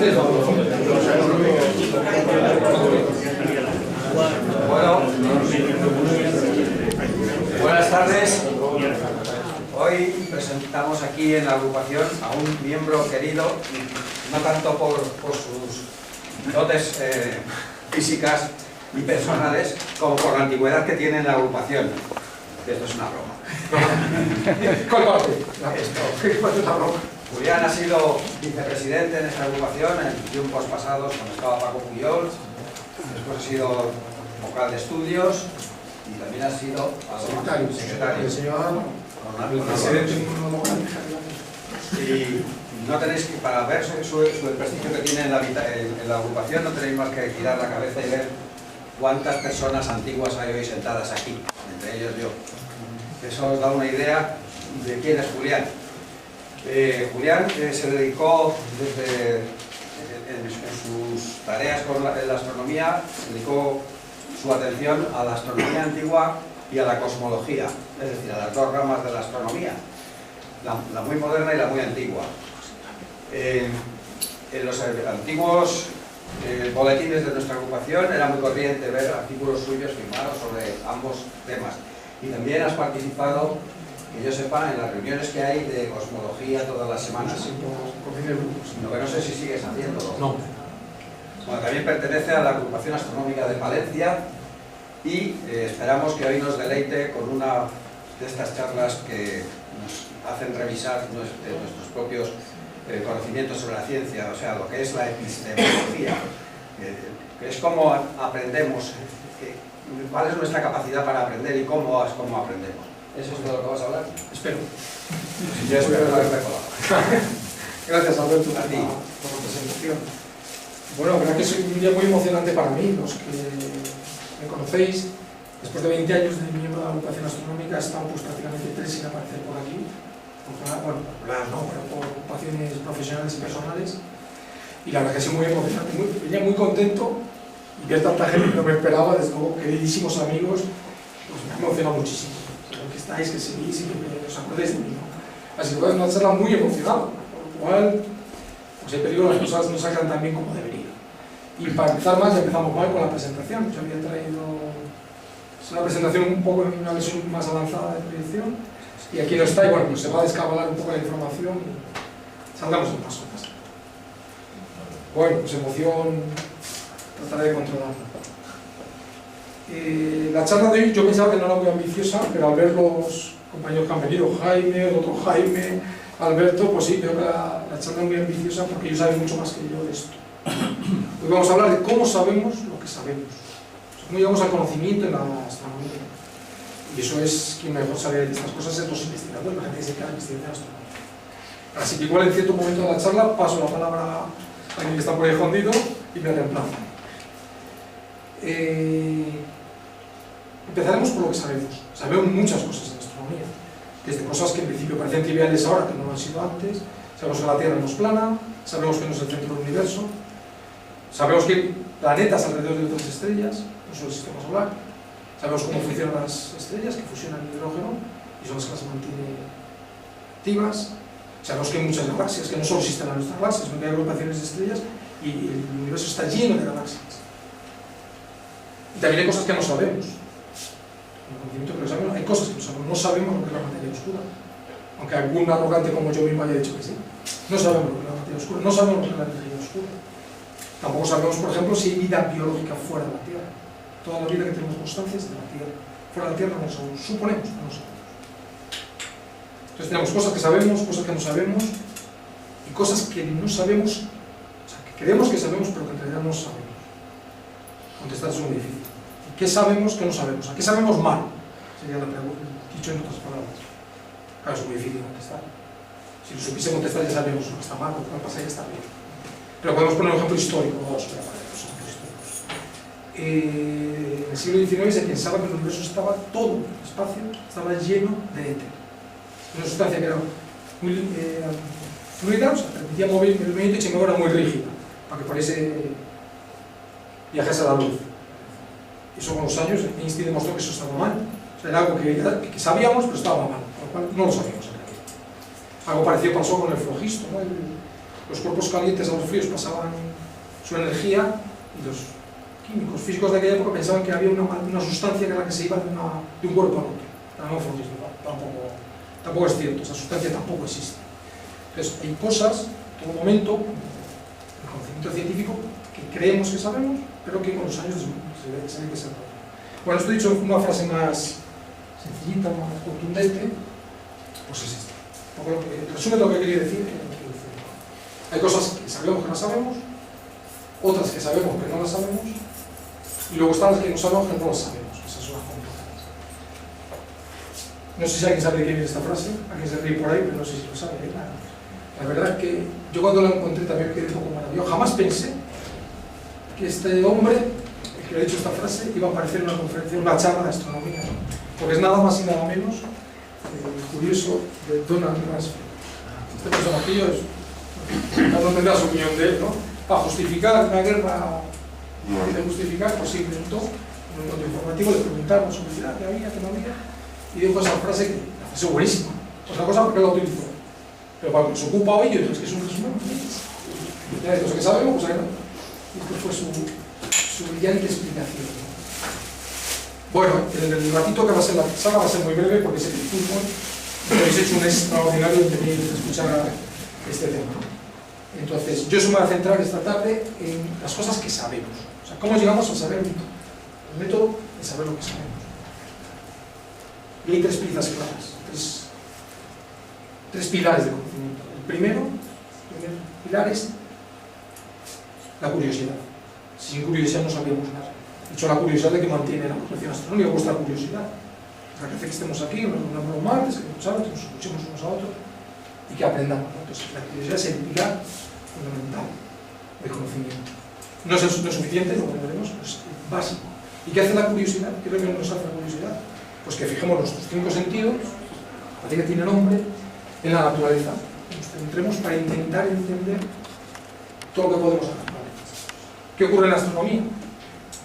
Bueno, buenas tardes. Hoy presentamos aquí en la agrupación a un miembro querido, no tanto por sus dotes físicas y personales, como por la antigüedad que tiene en la agrupación. Esto es una broma. Julián ha sido vicepresidente en esta agrupación en tiempos pasados cuando estaba Paco Puyol, después ha sido vocal de estudios y también ha sido secretario. Y no tenéis que, para ver el prestigio que tiene en la agrupación, no tenéis más que girar la cabeza y ver cuántas personas antiguas hay hoy sentadas aquí, entre ellos yo. Eso os da una idea de quién es Julián. Julián se dedicó en sus tareas con la astronomía, dedicó su atención a la astronomía antigua y a la cosmología, es decir, a las dos ramas de la astronomía, la muy moderna y la muy antigua. En los antiguos boletines de nuestra agrupación era muy corriente ver artículos suyos firmados sobre ambos temas. Y también has participado, que yo sepa, en las reuniones que hay de cosmología todas las semanas. Lo que no sé si sigues haciéndolo. No. Bueno, también pertenece a la agrupación astronómica de Palencia y esperamos que hoy nos deleite con una de estas charlas que nos hacen revisar nuestros propios conocimientos sobre la ciencia, o sea, lo que es la epistemología, que es cómo aprendemos, cuál es nuestra capacidad para aprender y cómo aprendemos. ¿Eso es de lo que vas a hablar? Espero. Yo espero no haberme colado. Gracias, Alberto, A ti. por la presentación. Bueno, la verdad que es un día muy emocionante para mí. Los que me conocéis, después de 20 años de miembro de la agrupación astronómica, he estado pues prácticamente 3 sin aparecer por aquí. Bueno, no, pero por ocupaciones profesionales y personales. Y la verdad que es muy emocionante, venía muy contento. Y ver tanta gente que no me esperaba, desde luego, queridísimos amigos, pues me ha emocionado muchísimo. Espero que estáis, que seguís y que os acordéis de mí, ¿no? Así que es una charla muy emocionada, por lo cual, pues he pedido que las cosas no salgan tan bien como deberían. Y para empezar más, ya empezamos mal con la presentación. Yo había traído una presentación un poco en una versión más avanzada de proyección, y aquí no está, y bueno, pues se va a descabalar un poco la información y salgamos en paso. Bueno, pues emoción. Trataré de controlarlo. La charla de hoy yo pensaba que no era muy ambiciosa, pero al ver los compañeros que han venido, Jaime, el otro Jaime, Alberto, pues sí, veo que la charla es muy ambiciosa porque ellos saben mucho más que yo de esto. Hoy vamos a hablar de cómo sabemos lo que sabemos, cómo llegamos al conocimiento en la astronomía. Y eso es quien mejor sabe de estas cosas, es los investigadores, la gente que se queda en investigación astronómica. Así que igual en cierto momento de la charla paso la palabra a quien está por ahí escondido y me reemplaza. Empezaremos por lo que sabemos. Sabemos muchas cosas de astronomía, desde cosas que en principio parecen triviales ahora, que no lo han sido antes. Sabemos que la Tierra no es plana, sabemos que no es el centro del universo, sabemos que hay planetas alrededor de otras estrellas, no solo el sistema solar. Sabemos cómo funcionan las estrellas, que fusionan hidrógeno y son las que las mantienen activas. Sabemos que hay muchas galaxias, que no solo existen las nuestras galaxias, sino que hay agrupaciones de estrellas y el universo está lleno de galaxias. Y también hay cosas que no sabemos. En el conocimiento que no sabemos, hay cosas que no sabemos. No sabemos lo que es la materia oscura. Aunque algún arrogante como yo mismo haya dicho que sí. No sabemos lo que es la materia oscura. No sabemos lo que es la energía oscura. Tampoco sabemos, por ejemplo, si hay vida biológica fuera de la Tierra. Toda la vida que tenemos constancia es de la Tierra. Fuera de la Tierra no lo sabemos. Suponemos, no lo sabemos. Entonces tenemos cosas que sabemos, cosas que no sabemos y cosas que no sabemos, o sea, que creemos que sabemos, pero que en realidad no sabemos. Contestar es muy difícil. ¿Qué sabemos que no sabemos? ¿A qué sabemos mal? Sería la pregunta, dicho en otras palabras. Claro, es muy difícil contestar. Si lo supiese contestar ya sabemos lo que está mal, lo que pasa ya está bien. Pero podemos poner un ejemplo histórico, dos ejemplos históricos. En el siglo XIX se pensaba que el universo estaba todo, el espacio estaba lleno de éter. Una sustancia que era muy fluida, o sea, permitía mover el movimiento y sin embargo era muy rígida, para que por ese viajase a la luz. Eso con los años Einstein demostró que eso estaba mal. O sea, era algo que sabíamos, pero estaba mal, por lo cual no lo sabíamos en realidad. Algo parecido pasó con el flogisto, ¿no? los cuerpos calientes a los fríos pasaban su energía y los químicos físicos de aquella época pensaban que había una sustancia que era la que se iba de un cuerpo al otro. Anamorfismo, tampoco es cierto, esa sustancia tampoco existe. Entonces, hay cosas, en todo momento, el conocimiento científico, que creemos que sabemos, pero que con los años se ve que se sabe. Bueno, esto dicho en una frase más sencillita, más contundente, pues es esto. Resume lo que quería decir. Hay cosas que sabemos que no sabemos, otras que sabemos que no las sabemos, y luego están las que no sabemos que no las sabemos. Esas son las complicadas. No sé si alguien sabe de qué viene esta frase, alguien se ríe por ahí, pero no sé si lo sabe. La verdad es que yo cuando la encontré también quedé un poco maravilloso. Jamás pensé que este hombre, el que ha dicho esta frase, iba a aparecer en una conferencia, una charla de astronomía, ¿no? Porque es nada más y nada menos curioso de Donald Rumsfeld. Este personajillo no tendrá su opinión de él, ¿no? Para justificar una guerra, pues se inventó en un mundo informativo, le preguntaron sobre que había, que no había, y dijo esa frase que la frase es buenísima. Otra cosa porque la utilizó. Pero para lo que se ocupa hoy, yo digo, es que es un resumen. Ya de los que sabemos, pues ahí no. Y esto fue su brillante explicación. Bueno, el ratito que va a ser la saga va a ser muy breve porque es el fútbol. Pero habéis hecho un extraordinario entendimiento de escuchar este tema. Entonces, yo me voy a centrar esta tarde en las cosas que sabemos. O sea, cómo llegamos a saber el método de saber lo que sabemos. Y hay tres piezas claras, tres pilares de conocimiento. El primer pilar es la curiosidad. Sin curiosidad no sabríamos nada. De hecho, la curiosidad es la que mantiene la profesión astronómica, vuestra curiosidad. La que hace que estemos aquí, nos reunamos los martes, que nos sabemos, que nos escuchemos unos a otros y que aprendamos, ¿no? Entonces, la curiosidad es el pilar fundamental del conocimiento. No es suficiente, lo veremos, es básico. ¿Y qué hace la curiosidad? ¿Qué es lo que nos hace la curiosidad? Pues que fijemos nuestros 5 sentidos, parece que tiene nombre, en la naturaleza. Nos centremos para intentar entender todo lo que podemos hacer. ¿Qué ocurre en la astronomía?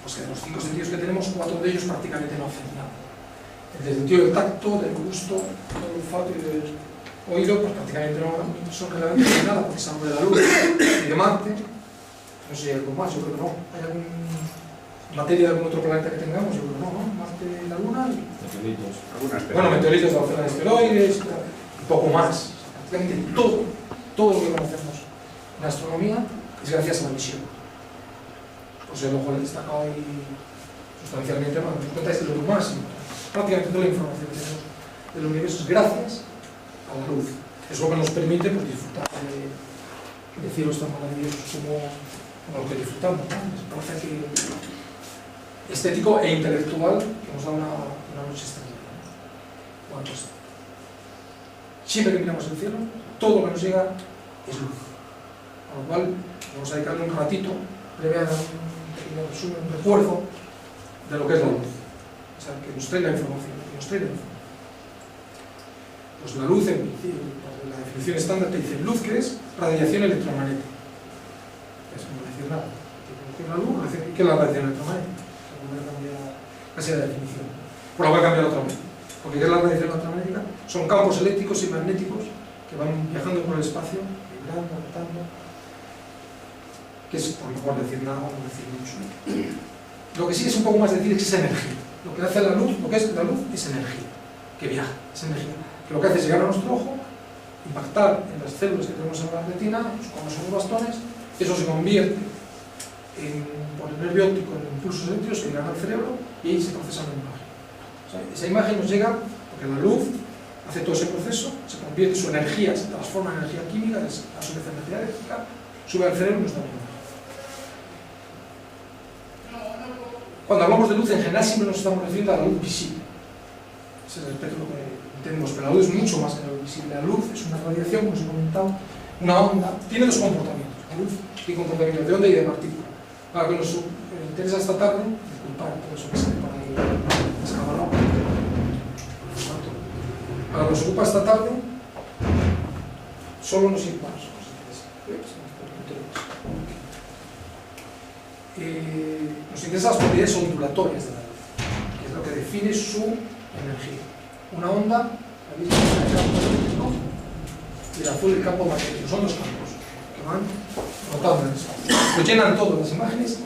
Pues que de los 5 sentidos que tenemos, 4 de ellos prácticamente no hacen nada. El sentido del tacto, del gusto, del olfato y del oído, pues prácticamente no son relevantes de nada, porque se habla de la luz y de Marte. No sé si hay algo más, yo creo que no. ¿Hay alguna materia de algún otro planeta que tengamos? Yo creo que no, ¿no? Marte, la Luna y... Meteoritos. Bueno, meteoritos de la zona de asteroides, un poco más. Prácticamente todo lo que conocemos en la astronomía es gracias a la visión. Pues el ojo le destaca ahí sustancialmente más. Nos cuenta de lo máximo. Prácticamente toda la información que tenemos del universo es gracias a la luz. Es lo que nos permite pues, disfrutar de cielos tan maravillosos como los que disfrutamos, ¿no? Es un placer estético e intelectual que nos da una noche extraordinaria, ¿no? Bueno, pues, siempre que miramos el cielo, todo lo que nos llega es luz. A lo cual vamos a dedicarle un ratito, breve a dar un pequeño resumen, un recuerdo de lo que es la luz. O sea, que nos trae la información, Pues la luz, la definición estándar te dice luz, que es radiación electromagnética. Eso no decir nada. ¿Qué es la luz? ¿Qué es la radiación electromagnética? Casi la definición. Por la voy a cambiar otra vez. Porque ¿qué es la radiación electromagnética? Son campos eléctricos y magnéticos que van viajando por el espacio, vibrando, rotando. Que es, por lo cual decir nada, no decir mucho. Lo que sí es un poco más decir es que es energía. Lo que hace la luz, lo que es la luz es energía, que viaja, es energía. Que lo que hace es llegar a nuestro ojo, impactar en las células que tenemos en la retina, como son los bastones, eso se convierte por el nervio óptico en impulsos eléctricos que llegan al cerebro y ahí se procesa la imagen. O sea, esa imagen nos llega porque la luz hace todo ese proceso, se convierte, su energía se transforma en energía química, a su vez energía eléctrica, sube al cerebro y nos da la imagen. Cuando hablamos de luz, en general siempre nos estamos refiriendo a la luz visible. Ese es el aspecto lo que entendemos, pero la luz es mucho más que la luz visible. La luz es una radiación, como os he comentado, una onda, tiene dos comportamientos. La luz tiene comportamientos de onda y de partícula. Para que nos interesa esta tarde, disculpad por eso que sale por ahí escabalado. Para lo que nos ocupa esta tarde, solo nos interesa. Nos interesan las propiedades ondulatorias de la luz, que es lo que define su energía. Una onda, la misma el campo eléctrico, y el azul el campo magnético. Son dos campos que van rotando en el espacio. Lo llenan todo, las imágenes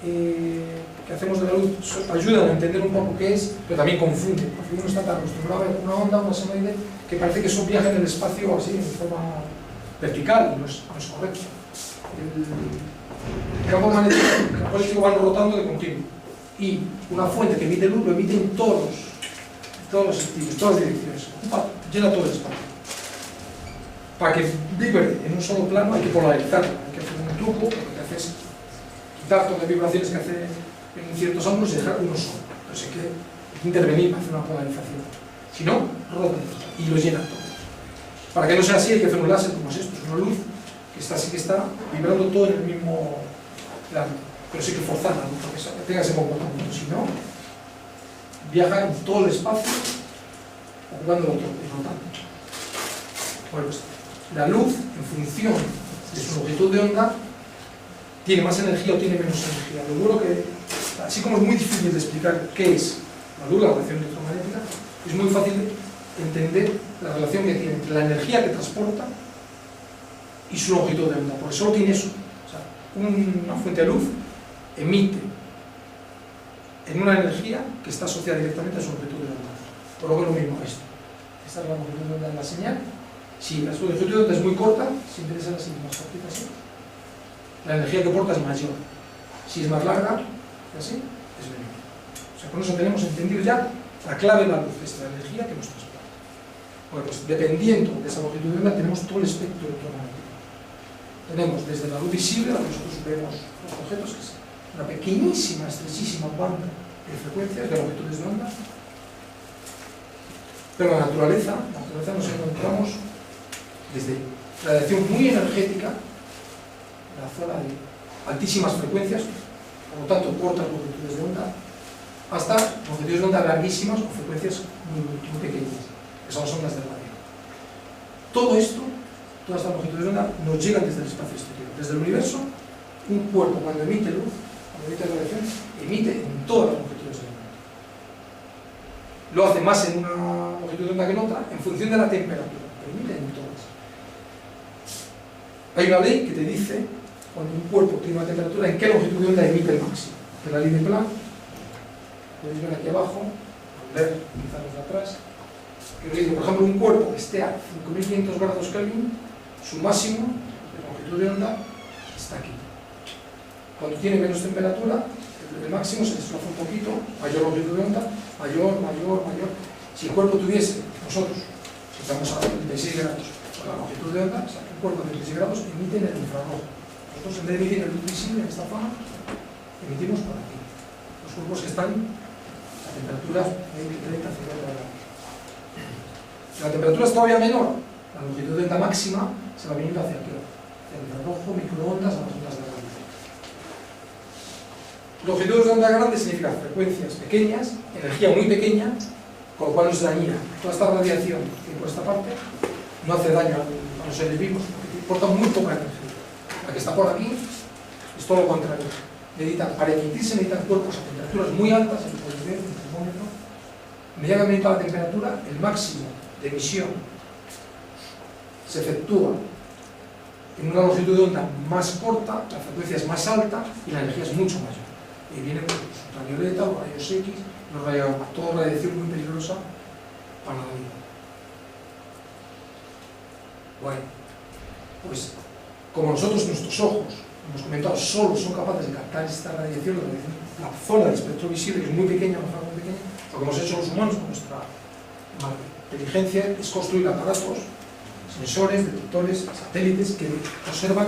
que hacemos de la luz ayudan a entender un poco qué es, pero también confunden, porque uno está tan acostumbrado a ver una onda, una senoide, que parece que eso viaja en el espacio así, en forma vertical, y no es correcto. El campo magnético va rotando de continuo, y una fuente que emite luz lo emite en todos los sentidos, todas las direcciones, llena todo el espacio. Para que vibre en un solo plano hay que polarizarlo, hay que hacer un truco, lo que hace es quitar todas las vibraciones que hace en ciertos ángulos y dejar uno solo. Entonces hay que intervenir para hacer una polarización. Si no, rota y lo llena todo. Para que no sea así hay que hacer un láser como es esto, es una luz que está así, que está vibrando todo en el mismo plano. Pero sí hay que forzar la luz para que tenga ese comportamiento. Si no, viaja en todo el espacio ocupando el otro y rotando. Bueno, pues la luz, en función de su longitud de onda, tiene más energía o tiene menos energía. Lo duro que, así como es muy difícil de explicar qué es la luz, la radiación electromagnética, es muy fácil de entender la relación que tiene entre la energía que transporta y su longitud de onda, porque solo tiene eso. O sea, una fuente de luz emite en una energía que está asociada directamente a su longitud de onda. Por lo que es lo mismo esto. Esta es la longitud de onda de la señal. Si la longitud de onda es muy corta, siempre es así, más cortita así, la energía que aporta es mayor. Si es más larga, así, es menor. O sea, con eso tenemos entendido ya la clave de la luz, esta energía que nos transporta. Bueno, pues dependiendo de esa longitud de onda tenemos todo el espectro electromagnético. Tenemos desde la luz visible, la que nosotros vemos los objetos, que es una pequeñísima, estrechísima banda de frecuencias, de longitudes de onda. Pero en la naturaleza nos encontramos desde radiación muy energética, en la zona de altísimas frecuencias, por lo tanto cortas longitudes de onda, hasta longitudes de onda larguísimas o frecuencias muy pequeñas, que son las ondas de radio. Todo esto, todas estas longitudes de onda, nos llegan desde el espacio exterior. Desde el universo, un cuerpo cuando emite luz, cuando emite radiación, emite en todas las longitudes de onda. Lo hace más en una longitud de onda que en otra, en función de la temperatura, pero emite en todas. Hay una ley que te dice, cuando un cuerpo tiene una temperatura, en qué longitud de onda emite el máximo. De la ley de Planck, podéis ver aquí abajo, ver quizás los de atrás, que os dice, por ejemplo, un cuerpo que esté a 5500 grados Kelvin, su máximo de longitud de onda está aquí. Cuando tiene menos temperatura, el máximo se desplaza un poquito, mayor longitud de onda, mayor. Si el cuerpo tuviese, nosotros, si estamos a 36 grados, con la longitud de onda, o sea, que un cuerpo de 36 grados emite en el infrarrojo. Nosotros, en vez de emitir en luz visible, en esta zona, emitimos por aquí. Los cuerpos que están a temperaturas de 30 a 50 grados. La temperatura es todavía menor, la longitud de onda máxima se va viniendo hacia aquí, hacia el infrarrojo, microondas, a las ondas de radio. Longitudes de onda grandes significa frecuencias pequeñas, energía muy pequeña, con lo cual no es dañina. Toda esta radiación que por esta parte no hace daño a los seres vivos, porque importa muy poca energía. La que está por aquí es todo lo contrario. Para emitirse necesitan cuerpos a temperaturas muy altas, el polimer, el termómetro. Medianamente a la temperatura, el máximo de emisión se efectúa en una longitud de onda más corta, la frecuencia es más alta y la energía es mucho mayor. Y vienen los ultravioleta, los rayos X, toda radiación muy peligrosa para la vida. Bueno, pues como nosotros, nuestros ojos, hemos comentado, solo son capaces de captar esta radiación, la zona del espectro visible, que es muy pequeña, una zona muy pequeña, lo que hemos hecho los humanos con nuestra inteligencia es construir aparatos, sensores, detectores, satélites que observan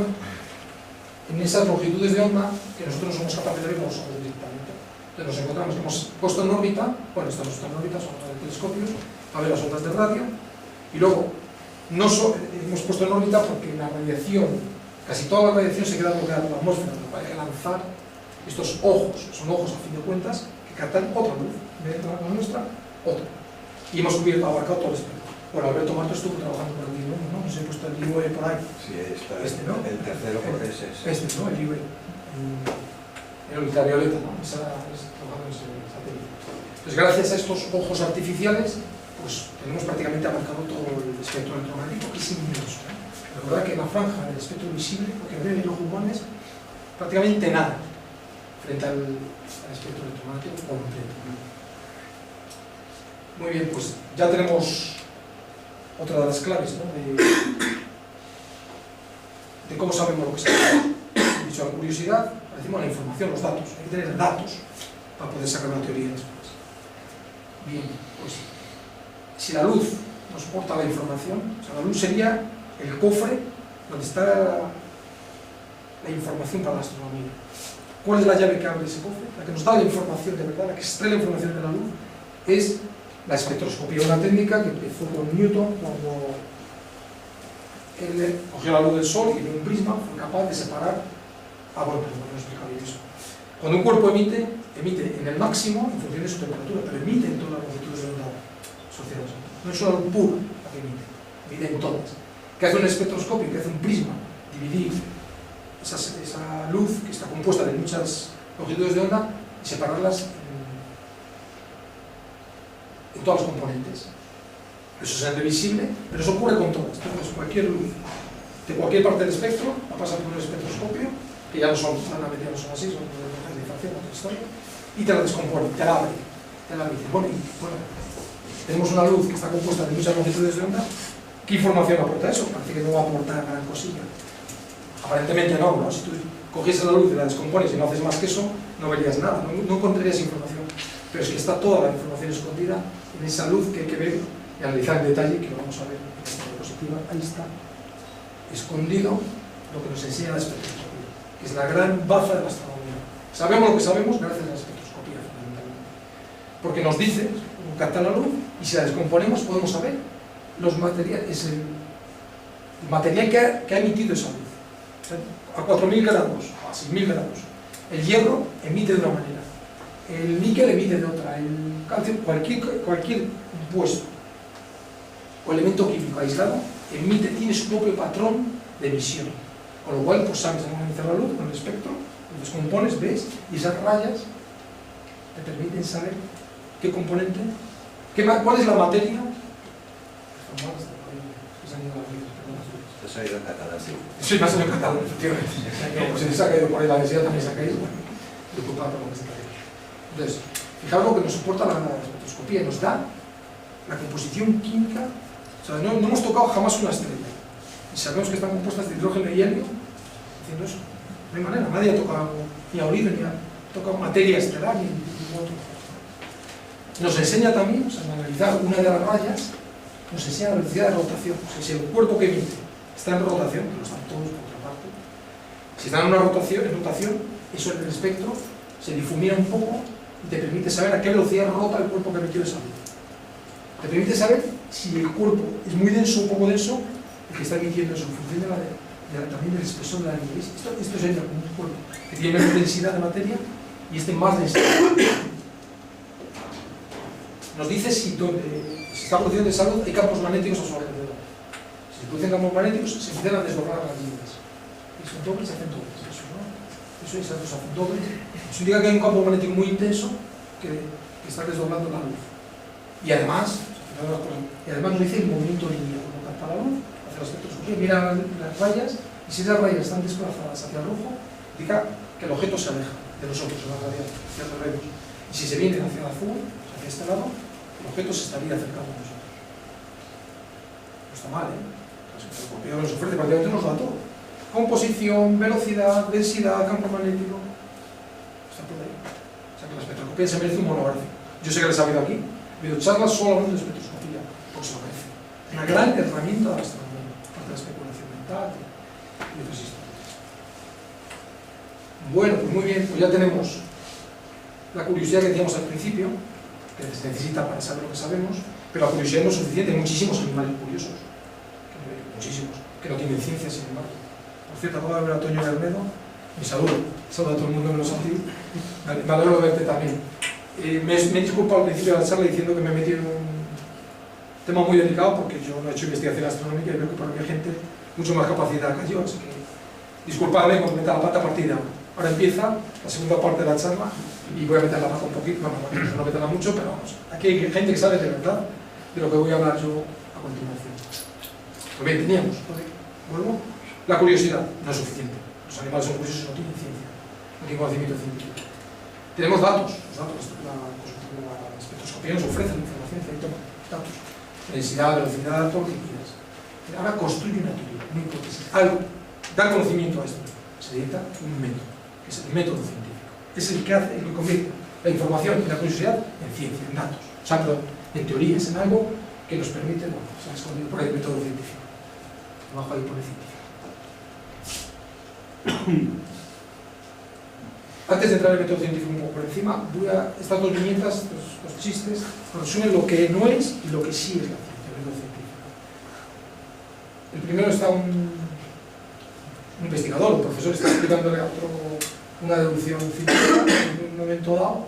en esas longitudes de onda que nosotros no somos capaces de ver con los ojos directamente. Entonces nos encontramos que hemos puesto en órbita, bueno, estas no están en órbita, son telescopios, a ver las ondas de radio, y luego hemos puesto en órbita porque la radiación, casi toda la radiación se queda bloqueada por la atmósfera, lo cual hay que lanzar estos ojos, son ojos a fin de cuentas, que captan otra luz, en vez de la nuestra, otra. Y hemos abarcado todo el espectro. Bueno, Alberto Marto estuvo trabajando por el IBE, ¿no? No sé, he puesto el IBE por ahí. Sí, está ¿no? El tercero, porque es ese. ¿No? El IBE. El ultravioleta, ¿no? Trabajando en ese satélite. Entonces, gracias a estos ojos artificiales, pues tenemos prácticamente abarcado todo el espectro electromagnético, que es inmenso, ¿eh? Recordad que la franja del espectro visible, lo que ve el ojo humano es prácticamente nada frente al espectro electromagnético completo. Muy bien, pues ya tenemos otra de las claves, ¿no? de cómo sabemos lo que sabemos. He dicho la curiosidad, decimos la información, los datos. Hay que tener datos para poder sacar una teoría después. Bien, pues si la luz nos porta la información, o sea, la luz sería el cofre donde está la información para la astronomía. ¿Cuál es la llave que abre ese cofre? La que nos da la información de verdad, la que extrae la información de la luz, es la espectroscopía, una técnica que empezó con Newton cuando él cogió la luz del sol y en un prisma fue capaz de separar. Bueno, pero no explica bien eso. Cuando un cuerpo emite en el máximo en función de su temperatura, pero emite en todas las longitudes de onda asociadas. No es una luz pura la que emite en todas. ¿Qué hace un espectroscopio? ¿Qué hace un prisma? Dividir esa luz que está compuesta de muchas longitudes de onda y separarlas en todas las componentes. Eso es visible, pero eso ocurre con todas. Entonces, cualquier luz de cualquier parte del espectro la pasa por un espectroscopio, que ya no son, ya no son así, son de difracción, otra historia, y te la descompone, te la abre. Bueno, tenemos una luz que está compuesta de muchas longitudes de onda. ¿Qué información aporta eso? Parece que no va a aportar gran cosilla. Aparentemente no. Si tú cogies la luz y la descompones y no haces más que eso, no verías nada, no encontrarías información. Pero es que está toda la información escondida en esa luz que hay que ver y analizar en detalle, que lo vamos a ver en esta diapositiva. Ahí está, escondido lo que nos enseña la espectroscopía, que es la gran baza de la astronomía. Sabemos lo que sabemos gracias a la espectroscopía, fundamentalmente. Porque nos dice, capta la luz, y si la descomponemos podemos saber los materiales, el material que ha emitido esa luz. A 4.000 grados, a 6.000 grados. El hierro emite de una manera, el níquel emite de otra, el calcio, cualquier compuesto o elemento químico aislado tiene su propio patrón de emisión. Con lo cual, pues sabes analizar la luz con el espectro, lo descompones, ves, y esas rayas te permiten saber qué componente, cuál es la materia. Eso ha ido en catalán, sí. Sí, me ha salido en catalán, efectivamente. No, pues si se ha caído por ahí la densidad, también se ha caído. Bueno, disculpad por lo que se ha caído. Entonces, fijaros lo que nos soporta la espectroscopía, nos da la composición química. O sea, no hemos tocado jamás una estrella. Y sabemos que están compuestas de hidrógeno y helio, diciendo eso. No hay manera, nadie ha tocado, ni ha olido, ni ha tocado materia estelar, ni otro. Nos enseña también, o sea, al analizar una de las rayas, nos enseña la velocidad de rotación. O sea, si el cuerpo que emite está en rotación, que lo están todos por otra parte, si está en una rotación, eso en el espectro se difumina un poco y te permite saber a qué velocidad rota el cuerpo que emitió esa luz. Te permite saber si el cuerpo es muy denso o poco denso, el que está emitiendo eso, en función también del espesor de la línea. Esto sería como un cuerpo que tiene menos densidad de materia y más densidad. Nos dice si está produciendo esa luz hay campos magnéticos a su alrededor. Si se producen campos magnéticos, se empiezan a desdoblar las líneas. Y son dobles, se hacen dobles. Eso es, se hacen dobles. Eso indica que hay un campo magnético muy intenso que está desdoblando la luz. Y además nos dice el movimiento lineal. Cuando capta la luz, hace la espectroscopía, mira las rayas, y si esas rayas están desplazadas hacia el rojo, indica que el objeto se aleja de nosotros en la radial, ya lo vemos. Y si se viene hacia el azul, hacia este lado, el objeto se estaría acercando a nosotros. No está mal, ¿eh? La espectroscopía nos ofrece prácticamente nos da todo. Composición, velocidad, densidad, campo magnético. Está todo ahí. O sea que la espectroscopía se merece un monográfico. Yo sé que les ha habido aquí. He habido charlas solo hablando de espectroscopía, porque se lo merece. Una gran herramienta de la astronomía, parte de la especulación mental y otras historias. Bueno, pues muy bien, pues ya tenemos la curiosidad que decíamos al principio, que se necesita para saber lo que sabemos, pero la curiosidad no es suficiente, hay muchísimos animales curiosos, que no tienen ciencia, sin embargo. Por cierto, acabo de ver a Toño Bermedo, mi saludo a todo el mundo menos a ti, me alegro de verte también. Me disculpo al principio de la charla diciendo que me he metido en un tema muy delicado porque yo no he hecho investigación astronómica y veo que por aquí hay gente mucho más capacitada que yo, así que disculpadme cuando meta la pata a partir de ahora. Ahora empieza la segunda parte de la charla y voy a meter la pata un poquito, no meterla mucho, pero vamos, aquí hay gente que sabe de verdad de lo que voy a hablar yo a continuación. Pues bien, teníamos Vuelvo. La curiosidad no es suficiente. Los animales son curiosos y no tienen ciencia, no tienen conocimiento científico. Tenemos datos, los datos, la espectroscopía nos ofrece la información, datos, densidad, velocidad, todo lo que quieras. Ahora construye una teoría, una hipótesis, algo, da conocimiento a esto. Se necesita un método, que es el método científico. Es el que hace, el que convierte la información y la curiosidad en ciencia, en datos. O sea, perdón, en teorías, en algo que nos permite, bueno, se ha escondido por ahí el método científico. Abajo ahí pone científico. Antes de entrar en el método científico un poco por encima, voy a estas dos viñetas, los chistes, resumen lo que no es y lo que sí es la ciencia, el método científico. El primero está un investigador, un profesor, está explicándole a otro una deducción científica en un momento dado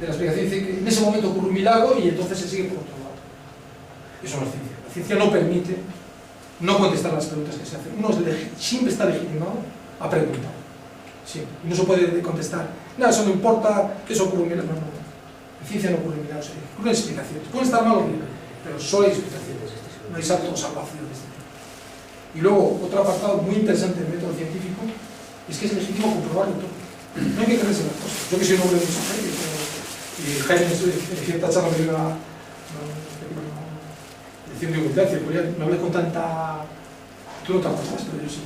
de la explicación. Dice que en ese momento ocurre un milagro y entonces se sigue por otro lado. Eso no es ciencia. La ciencia no permite no contestar las preguntas que se hacen. Uno siempre está legitimado a preguntar. Siempre. Y no se puede contestar, nada, eso no importa, que eso ocurre un milagro. No, no. En ciencia no ocurre un milagro, ocurren explicaciones. Pueden estar mal o bien, pero solo hay explicaciones. No hay salto o salvación de este tipo. Y luego, otro apartado muy interesante del método científico es que es legítimo comprobarlo todo. No hay que creerse las cosas. Yo que soy un hombre de mucha fe, y Jaime en cierta charla me dio una lección de humildad, me hablé con tanta... Tú no te acuerdas, pero yo sí.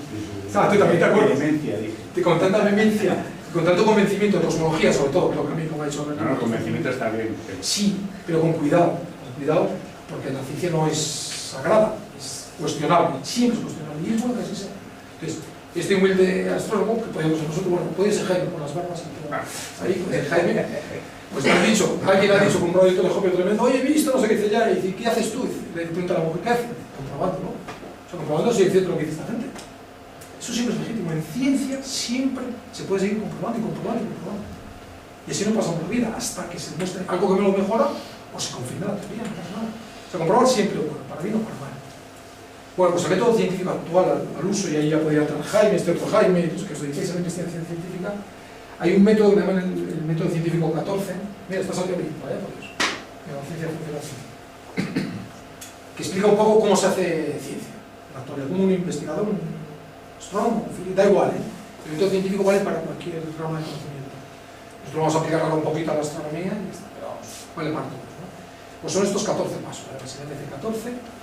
Ah, tú también te acuerdas. Con tanta vehemencia, con tanto convencimiento de cosmología, sobre todo, lo que a mí me ha dicho. No, el convencimiento está bien. Sí, pero con cuidado, porque la ciencia no es sagrada, es cuestionable, siempre es cuestionable, y es bueno que así sea. Entonces, este humilde astrónomo, que podemos ser nosotros, bueno, puede ser Jaime con las barbas y todo, ahí, Jaime, pues han dicho, alguien ha dicho con un radio telescopio tremendo, oye, he visto, no sé qué dice ya, y dice, ¿qué haces tú? Y le pregunta a la mujer, ¿qué haces? Comprobando, ¿no? O sea, comprobando si es cierto lo que dice esta gente. Eso siempre es legítimo. En ciencia siempre se puede seguir comprobando y comprobando y comprobando. Y así no pasamos la vida hasta que se muestre algo que me lo mejora o se confirma la teoría, no pasa nada. O sea, comprobar siempre, bueno, para bien o para mal. Bueno, pues el método científico actual al uso, y ahí ya podría entrar Jaime, este otro Jaime, los que os dedicáis a la investigación científica, hay un método que llaman el método científico 14. Mira, está saliendo bien, ¿vale? Por eso. La ciencia funciona así. Que explica un poco cómo se hace ciencia. En la actualidad, como un investigador, un astrónomo, da igual, ¿eh? El método científico vale para cualquier rama de conocimiento. Nosotros vamos a aplicar ahora un poquito a la astronomía y está, pero vamos, vale para todos, ¿no? Pues son estos 14 pasos, ¿vale? Básicamente 14.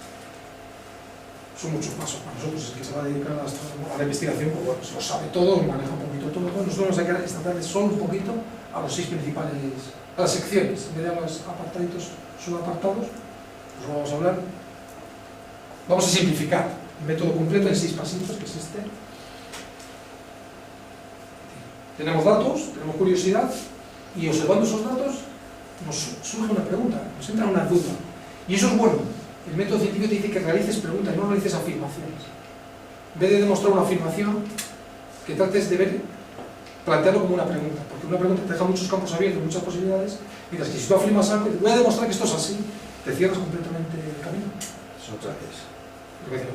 Son muchos pasos para nosotros, es que se va a dedicar a la investigación, pues bueno, se lo sabe todo, maneja un poquito todo. Bueno, nosotros vamos a quedar esta tarde solo un poquito a los 6 principales, a las secciones, en vez de a los apartaditos, son apartados, pues vamos a hablar. Vamos a simplificar el método completo en 6 pasitos, que es este. Tenemos datos, tenemos curiosidad, y observando esos datos nos surge una pregunta, nos entra una duda, y eso es bueno. El método científico te dice que realices preguntas, no realices afirmaciones. En vez de demostrar una afirmación, que trates de plantearlo como una pregunta, porque una pregunta te deja muchos campos abiertos, muchas posibilidades, mientras que si tú afirmas algo, voy a demostrar que esto es así, te cierras completamente el camino. Sócrates.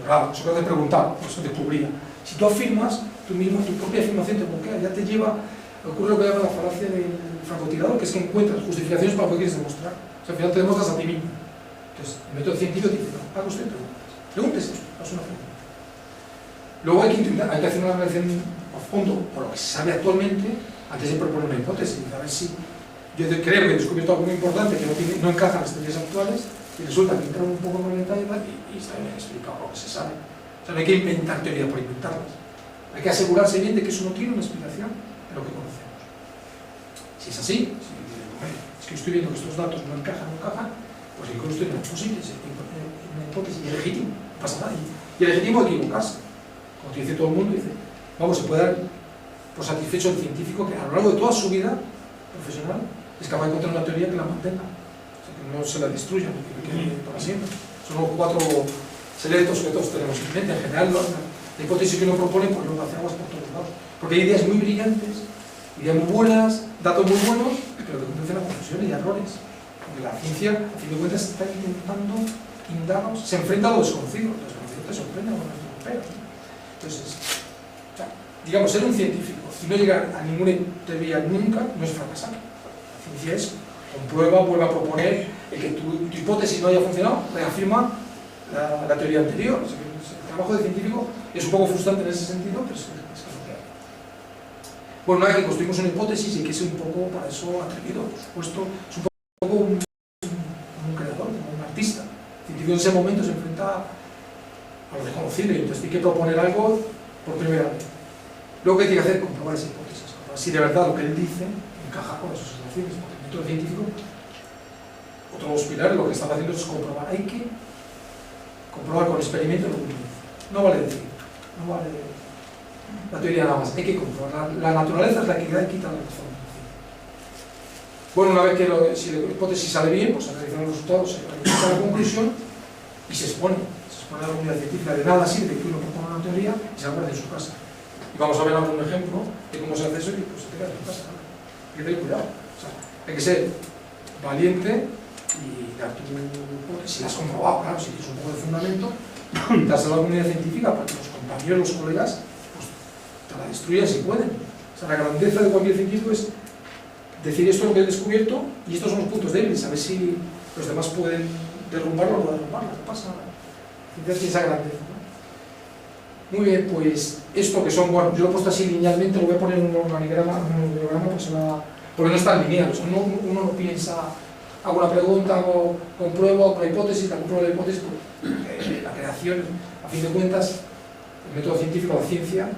Claro, Sócrates preguntaba, por eso descubría. Si tú afirmas, tú mismo, tu propia afirmación te bloquea, ya te lleva, ocurre lo que llama la falacia del francotirador, que es que encuentras justificaciones para lo que quieres demostrar. O sea, al final te demuestras a ti mismo. Entonces, el método científico te dice, no, haga usted preguntas. Pregúntese, haz una pregunta. Luego hay que hacer una relación a fondo por lo que se sabe actualmente antes de proponer una hipótesis. A ver si yo creo que he descubierto algo muy importante que no encaja en las teorías actuales y resulta que entra un poco en el detalle y está bien explicado lo que se sabe. O sea, no hay que inventar teorías por inventarlas. Hay que asegurarse bien de que eso no tiene una explicación de lo que conocemos. Si es así, es que estoy viendo que estos datos no encajan, pues yo estoy en una hipótesis y es legítimo, no pasa nada. Y es legítimo equivocarse. Como te dice todo el mundo, dice, vamos, se puede dar por satisfecho el científico que a lo largo de toda su vida profesional es capaz de encontrar una teoría que la mantenga, o sea, que no se la destruya, que quede para siempre. Son los 4 selectos que todos tenemos en mente. En general, la hipótesis que uno propone, pues no hace aguas por todos lados. Porque hay ideas muy brillantes, ideas muy buenas, datos muy buenos, pero que conducen a confusiones y errores. Porque la ciencia, a fin de cuentas, está intentando indagar, se enfrenta a lo desconocido. Lo desconocido te sorprende a los europeos. Entonces, o sea, digamos, ser un científico y no llegar a ninguna teoría nunca no es fracasar. La ciencia es comprueba, vuelve a proponer, el que tu hipótesis no haya funcionado, reafirma la teoría anterior. O sea, que trabajo de científico es un poco frustrante en ese sentido, pero es lo que hay. Bueno, una vez que construimos una hipótesis, y hay que ser un poco, para eso, atrevido, por supuesto, es un poco un creador, como un artista. El científico en ese momento se enfrenta a lo desconocido, y entonces tiene que proponer algo por primera vez. Luego, ¿qué tiene que hacer? Comprobar esa hipótesis, comprobar si de verdad lo que él dice encaja con esas observaciones, porque el método científico, otro de los pilares, lo que están haciendo es comprobar. Hay que comprobar con experimento lo que uno dice. No vale decir, no vale la teoría nada más, hay que comprobar. La naturaleza es la que da y quita la razón. Bueno, una vez que si la hipótesis sale bien, pues se analizan los resultados, se analiza la conclusión y se expone a la comunidad científica. De nada sirve que uno proponga una teoría y se la guarde en su casa. Y vamos a ver algún ejemplo de cómo se hace eso y pues se te queda en tu casa, ¿no? Hay que tener cuidado. O sea, hay que ser valiente y dar tu hipótesis, si la has comprobado, claro, si tienes un poco de fundamento, dárselo a la comunidad científica para que los compañeros, los colegas, pues te la destruyan si pueden. O sea, la grandeza de cualquier científico es decir esto es lo que he descubierto y estos son los puntos débiles, a ver si los demás pueden derrumbarlo o no derrumbarlo, no pasa nada. Entonces, esa grandeza, ¿no? Muy bien, pues esto que son, bueno, yo lo he puesto así linealmente, lo voy a poner en un organigrama, porque no es tan lineal, o sea, uno no piensa, hago una pregunta, compruebo una hipótesis, la compruebo la hipótesis, la creación, a fin de cuentas, el método científico, la ciencia,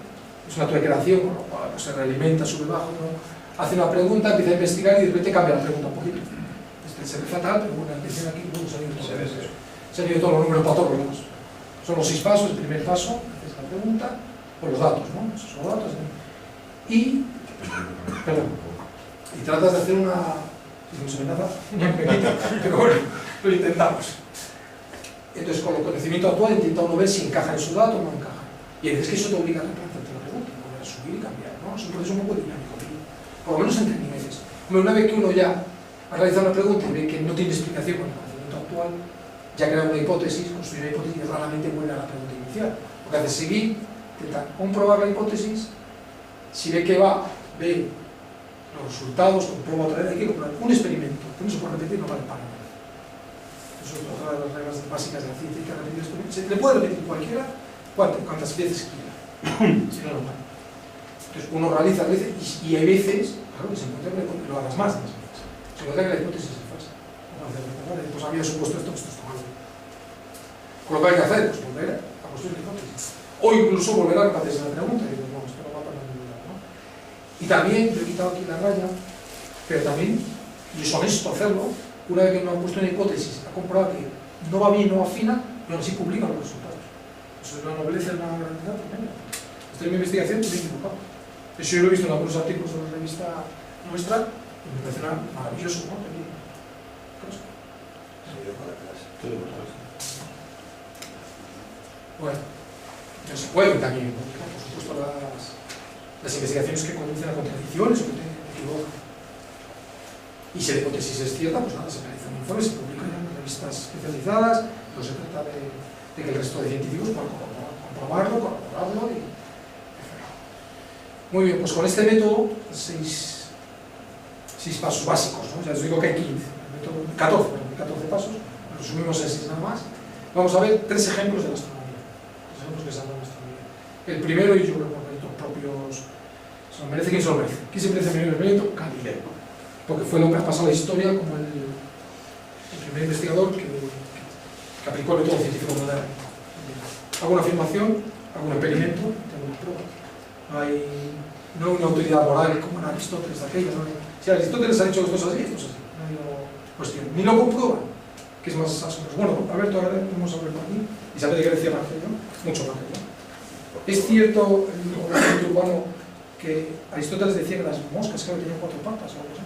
es una acto de creación, con lo cual pues, se realimenta, sube bajo, ¿no? Hace una pregunta, empieza a investigar y de repente cambia la pregunta un poquito. Se ve fatal, pero bueno, la intención aquí, bueno, se han ido todos los números patólogos. Son los 6 pasos, el primer paso, haces la pregunta, o los datos, ¿no? Esos son los datos. Y tratas de hacer una... No se ve nada, pero bueno, lo intentamos. Entonces, con el conocimiento actual, intenta uno ver si encaja en su dato o no encaja. Y es que eso te obliga a replantearte la pregunta, volver a subir y cambiar, ¿no? Es un proceso un poco dinámico, por lo menos entre niveles. Una vez que uno ya ha realizado una pregunta y ve que no tiene explicación con el conocimiento actual, ya crea una hipótesis, construye una hipótesis y raramente vuelve a la pregunta inicial. Lo que hace es seguir, intentar comprobar la hipótesis, si ve que va, ve los resultados, comprueba otra vez, hay que comprobar un experimento, que no se puede repetir, no vale para nada. Eso es otra de las reglas básicas de la ciencia, hay que repetir experimentos. Se le puede repetir cualquiera, cuantas veces quiera, si no, no vale. Entonces uno realiza y hay veces, claro, que se encuentra que lo hagas más de las veces. Se encuentra que la hipótesis es falsa. Pues había supuesto esto está mal. Con lo que hay que hacer, pues volver a construir la hipótesis. O incluso volver a hacerse la pregunta y decir, bueno, esto no va para ningún lado, ¿no? Y también, yo he quitado aquí la raya, pero también, y es honesto hacerlo, una vez que uno ha puesto una hipótesis, ha comprobado que no va bien, no afina, pero así publica los resultados. Eso es una nobleza, una grandeza tremenda. Esta es mi investigación, me he equivocado. Eso yo lo he visto en algunos artículos de la revista nuestra y me parece maravilloso, ¿no? Bueno, no se pueden también, ¿no? Por supuesto, las investigaciones que conducen a contradicciones o que te equivocan. Y si la hipótesis es cierta, pues nada, se realiza un informe, se publica en revistas especializadas, no se trata de que el resto de científicos puedan comprobarlo, corroborarlo y... Muy bien, pues con este método, 6 pasos básicos, ¿no? Ya os digo que hay 14 pasos, lo resumimos en 6 nada más. Vamos a ver 3 ejemplos de la astronomía. 3 ejemplos que se hablan de la astronomía. El primero, y yo creo que por méritos propios, se lo merece quien se lo merece. ¿Quién se merece el mérito? Galileo. Porque fue lo que ha pasado a la historia como el primer investigador que aplicó el método científico moderno. Hago una afirmación, hago un experimento, tengo una prueba. No hay una autoridad moral como en Aristóteles de aquella. ¿No? Si Aristóteles ha dicho que esto es así, esto es así. No hay cuestión. Ni lo comprueba, que es más asombroso. Bueno, Alberto, ahora vamos a verlo aquí. Y sabe de Grecia más que yo, mucho más que yo. Es cierto, en el conocimiento urbano, que Aristóteles decía que las moscas que tenían 4 patas o algo así.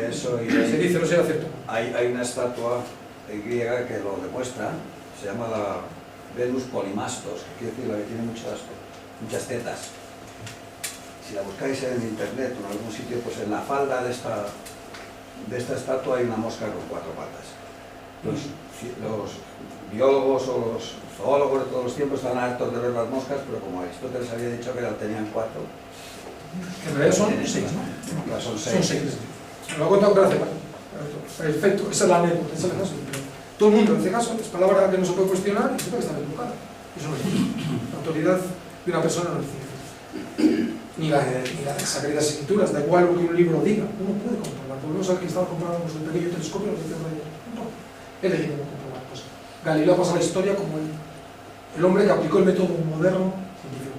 Eso se dice, no sé, cierto. Hay una estatua griega que lo demuestra, se llama la Venus Polymastos, que quiere decir la que tiene muchas tetas. Si la buscáis en internet o en algún sitio, pues en la falda de esta estatua hay una mosca con 4 patas. Los biólogos o los zoólogos de todos los tiempos están hartos de ver las moscas, pero como Aristóteles había dicho que tenían 4. Que en realidad son 6, ¿no? Son 6. Son 6. Me lo ha contado gracias. Perfecto, esa es la anécdota, esa es la caso. Todo el mundo en este caso es palabra que no se puede cuestionar y siempre está equivocada. Eso no existe. La autoridad de una persona no existe. Ni las Sagradas Escrituras, da igual lo que un libro diga, uno puede comprobar. Volvemos al que estaba comprobando con el pequeño telescopio, lo que decía Rey. No, es legítimo comprobar. Pues Galileo pasa a la historia como el hombre que aplicó el método moderno científico,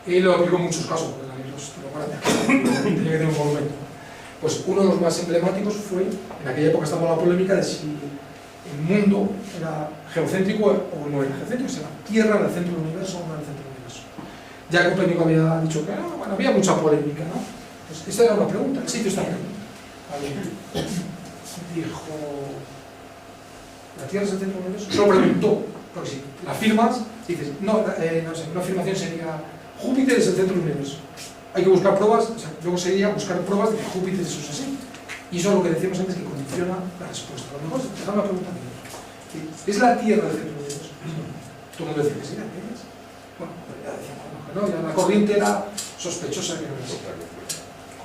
Él lo aplicó en muchos casos, porque Galileo es lo grande, tenía que tener un monumento. Pues uno de los más emblemáticos fue, en aquella época estaba la polémica de si el mundo era geocéntrico o no era geocéntrico, si la Tierra era el centro del universo o no era el centro del universo. Ya Copérnico había dicho que bueno, había mucha polémica, ¿no? Pues esa era una pregunta, el sitio está aquí. Dijo, ¿la Tierra es el centro del universo? Se lo preguntó, porque si la afirmas, dices, no sé, una afirmación sería, Júpiter es el centro del universo. Hay que buscar pruebas, o sea, luego sería buscar pruebas de que Júpiter eso es así. Y eso es lo que decíamos antes, que condiciona la respuesta. A lo mejor te da una pregunta bien. ¿Es la Tierra el centro del universo? Todo el mundo decía que sí, ¿la Tierra es? Bueno, ya decíamos que no, ya la corriente era sospechosa que no era así.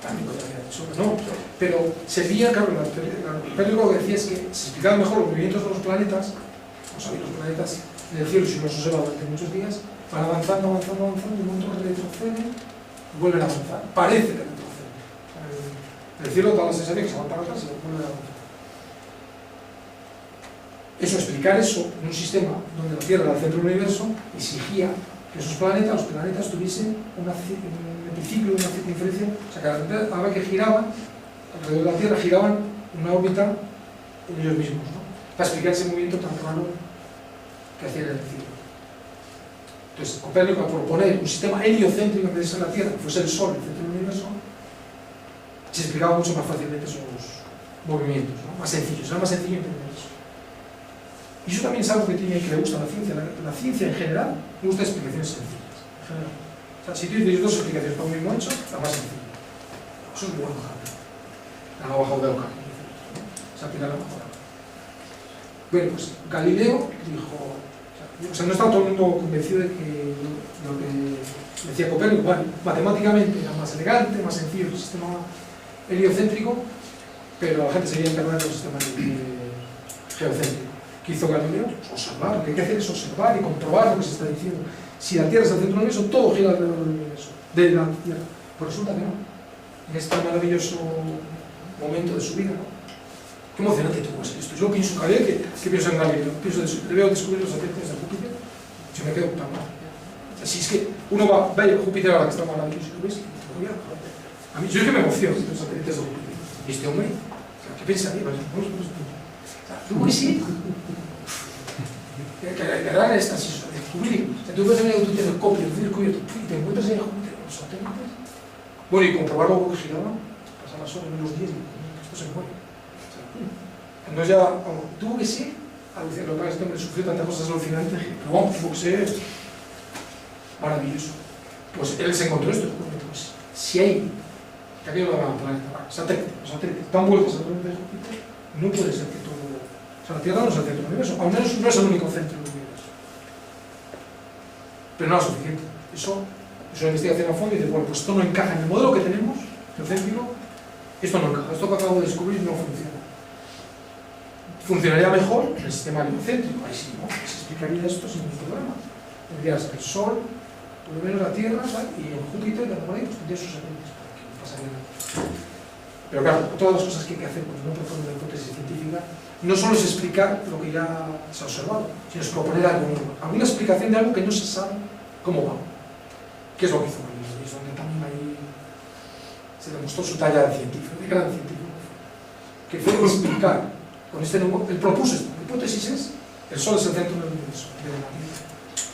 Copérnico ya había dicho que no, pero servía, claro, Copérnico lo que decía es que se explicaban mejor los movimientos de los planetas, o sea, los planetas en el cielo, si los observa durante muchos días, van avanzando, y un montón de retroceden y vuelven a avanzar. Parece que retroceden. En el cielo da la sensación que se van para atrás y vuelven a avanzar. Eso, explicar eso en un sistema donde la Tierra era el centro del universo, exigía que los planetas tuviesen un epiciclo, una circunferencia, o sea, que a la vez que giraban, alrededor de la Tierra giraban una órbita en ellos mismos, ¿no? Para explicar ese movimiento tan raro que hacían en el cielo. Entonces, Copérnico, al proponer un sistema heliocéntrico en vez de ser la Tierra, que fuese el Sol, el centro del universo, se explicaba mucho más fácilmente esos movimientos, ¿no? Más sencillos, era más sencillo entender eso. Y eso también es algo que le gusta a la ciencia. La ciencia en general le gusta explicaciones sencillas. En general. O sea, si tú tienes dos explicaciones para un mismo hecho, la más sencilla. Eso es bueno, la navaja de Ockham. Se aplica la mejor. Bueno, pues Galileo dijo, o sea, no estaba todo el mundo convencido de que lo que decía Copérnico, bueno, matemáticamente era más elegante, más sencillo el sistema heliocéntrico, pero la gente seguía encarnando el sistema geocéntrico. ¿Qué hizo Galileo? Pues observar. Lo que hay que hacer es observar y comprobar lo que se está diciendo. Si la Tierra es el centro del universo, todo gira alrededor del universo, de la Tierra. Pues resulta que no. En este maravilloso momento de su vida, ¿no? Qué emocionante tuvo esto. Yo pienso cada vez que pienso en Galileo, le veo descubrir los satélites de Júpiter, yo me quedo tan mal. O sea, si es que uno va a Júpiter ahora que está maravilloso, ¿lo ves? A mí, yo es que me emociono los satélites de Júpiter. Y este hombre, ¿qué pensaría? Tuvo que sí. Que harán estas descubrir. O sea, tú puedes tener tu telescopio, un circuito, y te encuentras en Júpiter los satélites. Bueno, y comprobar luego que giraban, pasar las horas, los días, y esto se muere. Entonces ya, como, tuvo que ser, alucinante, lo que este hombre sufrió tantas cosas alucinantes, pero vamos, tuvo que ser maravilloso. Pues él se encontró esto, pues, si hay, que aquello lo llamaban planeta, satélite, tan vueltas alrededor de Júpiter, no puede ser que todo, o sea, la Tierra no es el centro del universo, al menos no es el único centro del universo. Pero no es suficiente. Eso es una investigación a fondo y dice, bueno, pues esto no encaja en el modelo que tenemos, geocéntrico, esto no encaja, esto que acabo de descubrir no funciona. Funcionaría mejor en el sistema heliocéntrico, ahí sí, ¿no? Se explicaría esto sin ningún problema. Tendrías el Sol, por lo menos la Tierra, ¿sabes? Y en Júpiter, de por ahí, pues tendrías sus satélites, para que no pasaría nada. Pero claro, todas las cosas que hay que hacer cuando uno propone una hipótesis científica, no solo es explicar lo que ya se ha observado, sino es proponer algo nuevo, alguna explicación de algo que no se sabe cómo va. ¿Qué es lo que hizo Galileo? Y es donde también ahí se demostró su talla de científico, de gran científico, que fue explicar. Con este nuevo, él propuso esto. La hipótesis es: el Sol es el centro del universo, de la Tierra.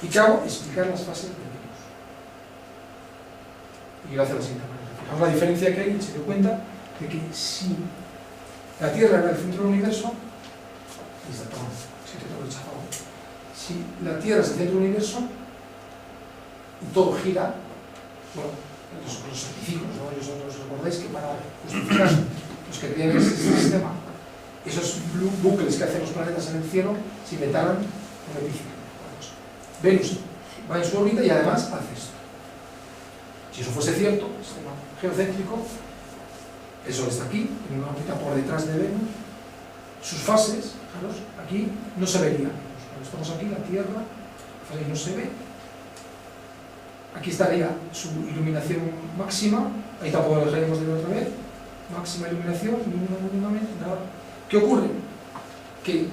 ¿Y qué hago? Explicar las fases de Venus. Y lo hace de la siguiente manera. Fijaos la diferencia que hay, y se dio cuenta de que si la Tierra era el centro del universo, si la Tierra es el centro del universo y todo gira, bueno, los científicos, ¿no? Os recordáis que para justificar los que creían que es este sistema, esos bucles que hacen los planetas en el cielo, se inventaran un epiciclo. Venus va en su órbita y además hace esto. Si eso fuese cierto, el sistema geocéntrico, el Sol está aquí, en una órbita por detrás de Venus, sus fases, fijaros, aquí no se verían. Cuando estamos aquí, la Tierra fase que no se ve. Aquí estaría su iluminación máxima, ahí tampoco lo dejaremos de ver otra vez, máxima iluminación, ilumina mínimamente, nada. ¿Qué ocurre? Que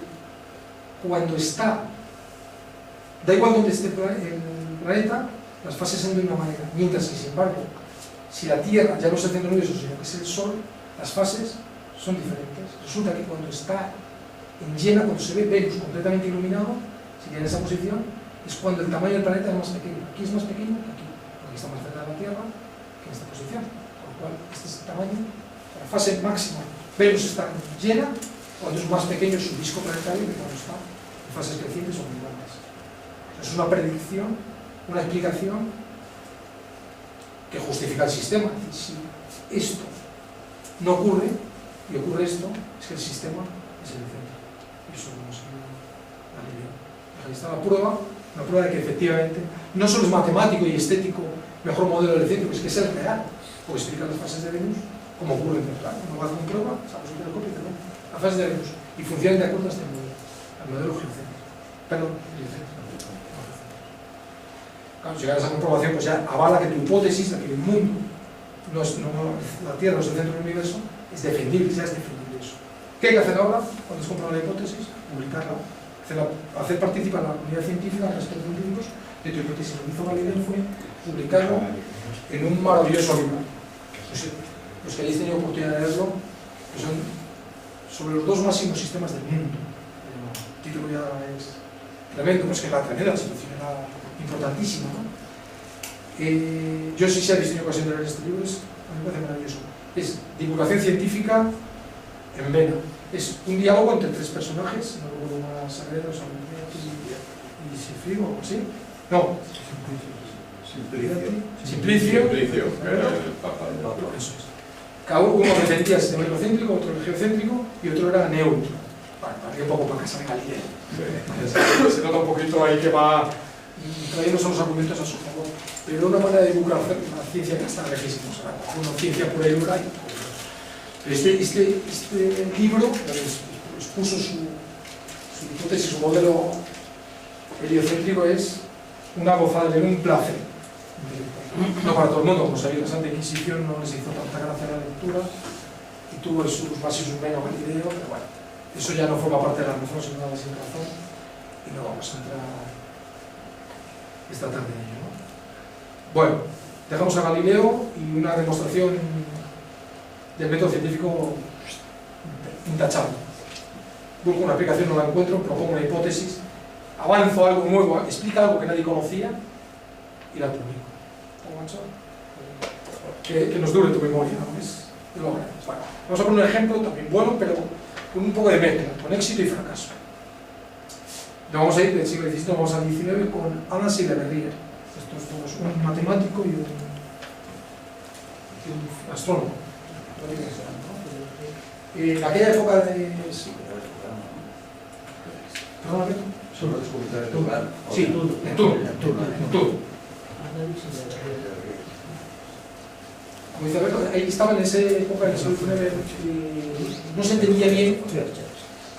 cuando está, da igual donde esté el planeta, las fases son de una manera, mientras que sin embargo, si la Tierra ya no es el centro nervioso, sino que es el Sol, las fases son diferentes. Resulta que cuando está en llena, cuando se ve Venus completamente iluminado, si tiene esa posición, es cuando el tamaño del planeta es más pequeño. Aquí es más pequeño que aquí, porque está más cerca de la Tierra que en esta posición. Por lo cual, este es el tamaño. La fase máxima, Venus está llena, cuando es más pequeño su disco planetario que cuando está en fases crecientes o menguantes. Es una predicción, una explicación que justifica el sistema. Si esto no ocurre, y ocurre esto, es que el sistema es el centro. Y eso lo hemos visto Galileo. Ahí está la prueba de que efectivamente no solo es matemático y estético mejor modelo del centro, es que es el real, porque explica las fases de Venus como ocurre en el real. Uno va a hacer una prueba, sacamos un telescopio y dice, bueno, las fases de Venus, y funcionan de acuerdo a este modelo, al modelo geocéntrico. Perdón, heliocéntrico. Claro, si llegar a esa comprobación, pues ya avala que tu hipótesis de que el mundo, la Tierra no es el centro del universo, es defendible, ya es defendible eso. ¿Qué hay que hacer ahora, cuando es comprobada la hipótesis? Publicarla, hacer participar a la comunidad científica, al resto de científicos, de tu hipótesis. Lo que hizo Galileo fue publicarlo en un maravilloso libro. Los que hayáis tenido oportunidad de leerlo, que son sobre los dos máximos sistemas del mundo. El título ya es tremendo, pues que la tremenda situación era importantísima, ¿no? Yo sí habéis tenido ocasión de leer este libro, a mí me parece maravilloso. Es divulgación científica en vena. Es un diálogo entre tres personajes, no recuerdo más, Sagredo, y Sigfrido, o algo así. No. Simplicio. El Papa. Eso es. Cada uno defendía el sistema heliocéntrico, otro el geocéntrico y otro era neutro. Bueno, parece un poco para casa de Galileo. Se nota un poquito ahí que va trayendo los argumentos a su favor. Pero una manera de divulgar una ciencia que está lejísimos, una ciencia pura y dura. Este libro expuso su hipótesis, su modelo heliocéntrico, es una gozada, un placer. No para todo el mundo, como sabéis, la Santa Inquisición no les hizo tanta gracia la lectura y tuvo en sus bases un medio Galileo, pero bueno, eso ya no forma parte de la razón, sino de la sin razón, y no vamos a entrar esta tarde en ello, ¿no? Bueno, dejamos a Galileo y una demostración del método científico intachable. Busco una aplicación, no la encuentro, propongo una hipótesis, avanzo algo nuevo, explica algo que nadie conocía y la publico. Que nos dure tu memoria, ¿no? Bueno, vamos a poner un ejemplo también bueno, pero con un poco de mezcla, con éxito y fracaso. Nos vamos a ir del siglo XVI, vamos al XIX con Anna Sileverrier. Esto es todo, un matemático y un astrónomo. En aquella época de... ¿Perdóname? Solo descubrir el lugar. Sí, Neptuno. Como dice Alberto, ahí estaba en esa época, en el siglo XIX, no se entendía bien,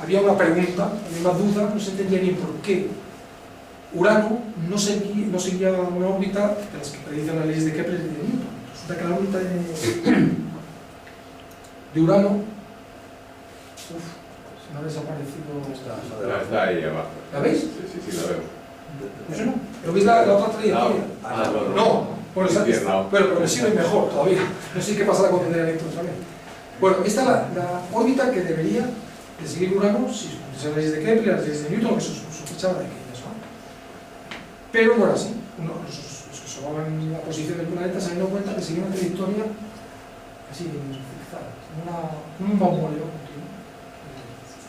había una pregunta, había una duda, no se entendía bien por qué Urano no seguía una órbita de las que predicen las leyes de Kepler y de Newton. Resulta que la órbita de Urano se me ha desaparecido. Está ahí abajo. ¿La veis? Sí, la veo. ¿Eso no? ¿Pero veis la otra trayectoria? No. Bueno, pero me sirve mejor todavía. No sé qué pasará con tener electrones también. Bueno, esta es la órbita que debería de seguir Urano, si son las leyes de Kepler, las leyes de Newton, que sospechaba de aquellas, ¿no? Pero no era así. Los que observaban la posición del planeta se han dado cuenta que seguía una trayectoria así, fijada, como un bamboleo continuo.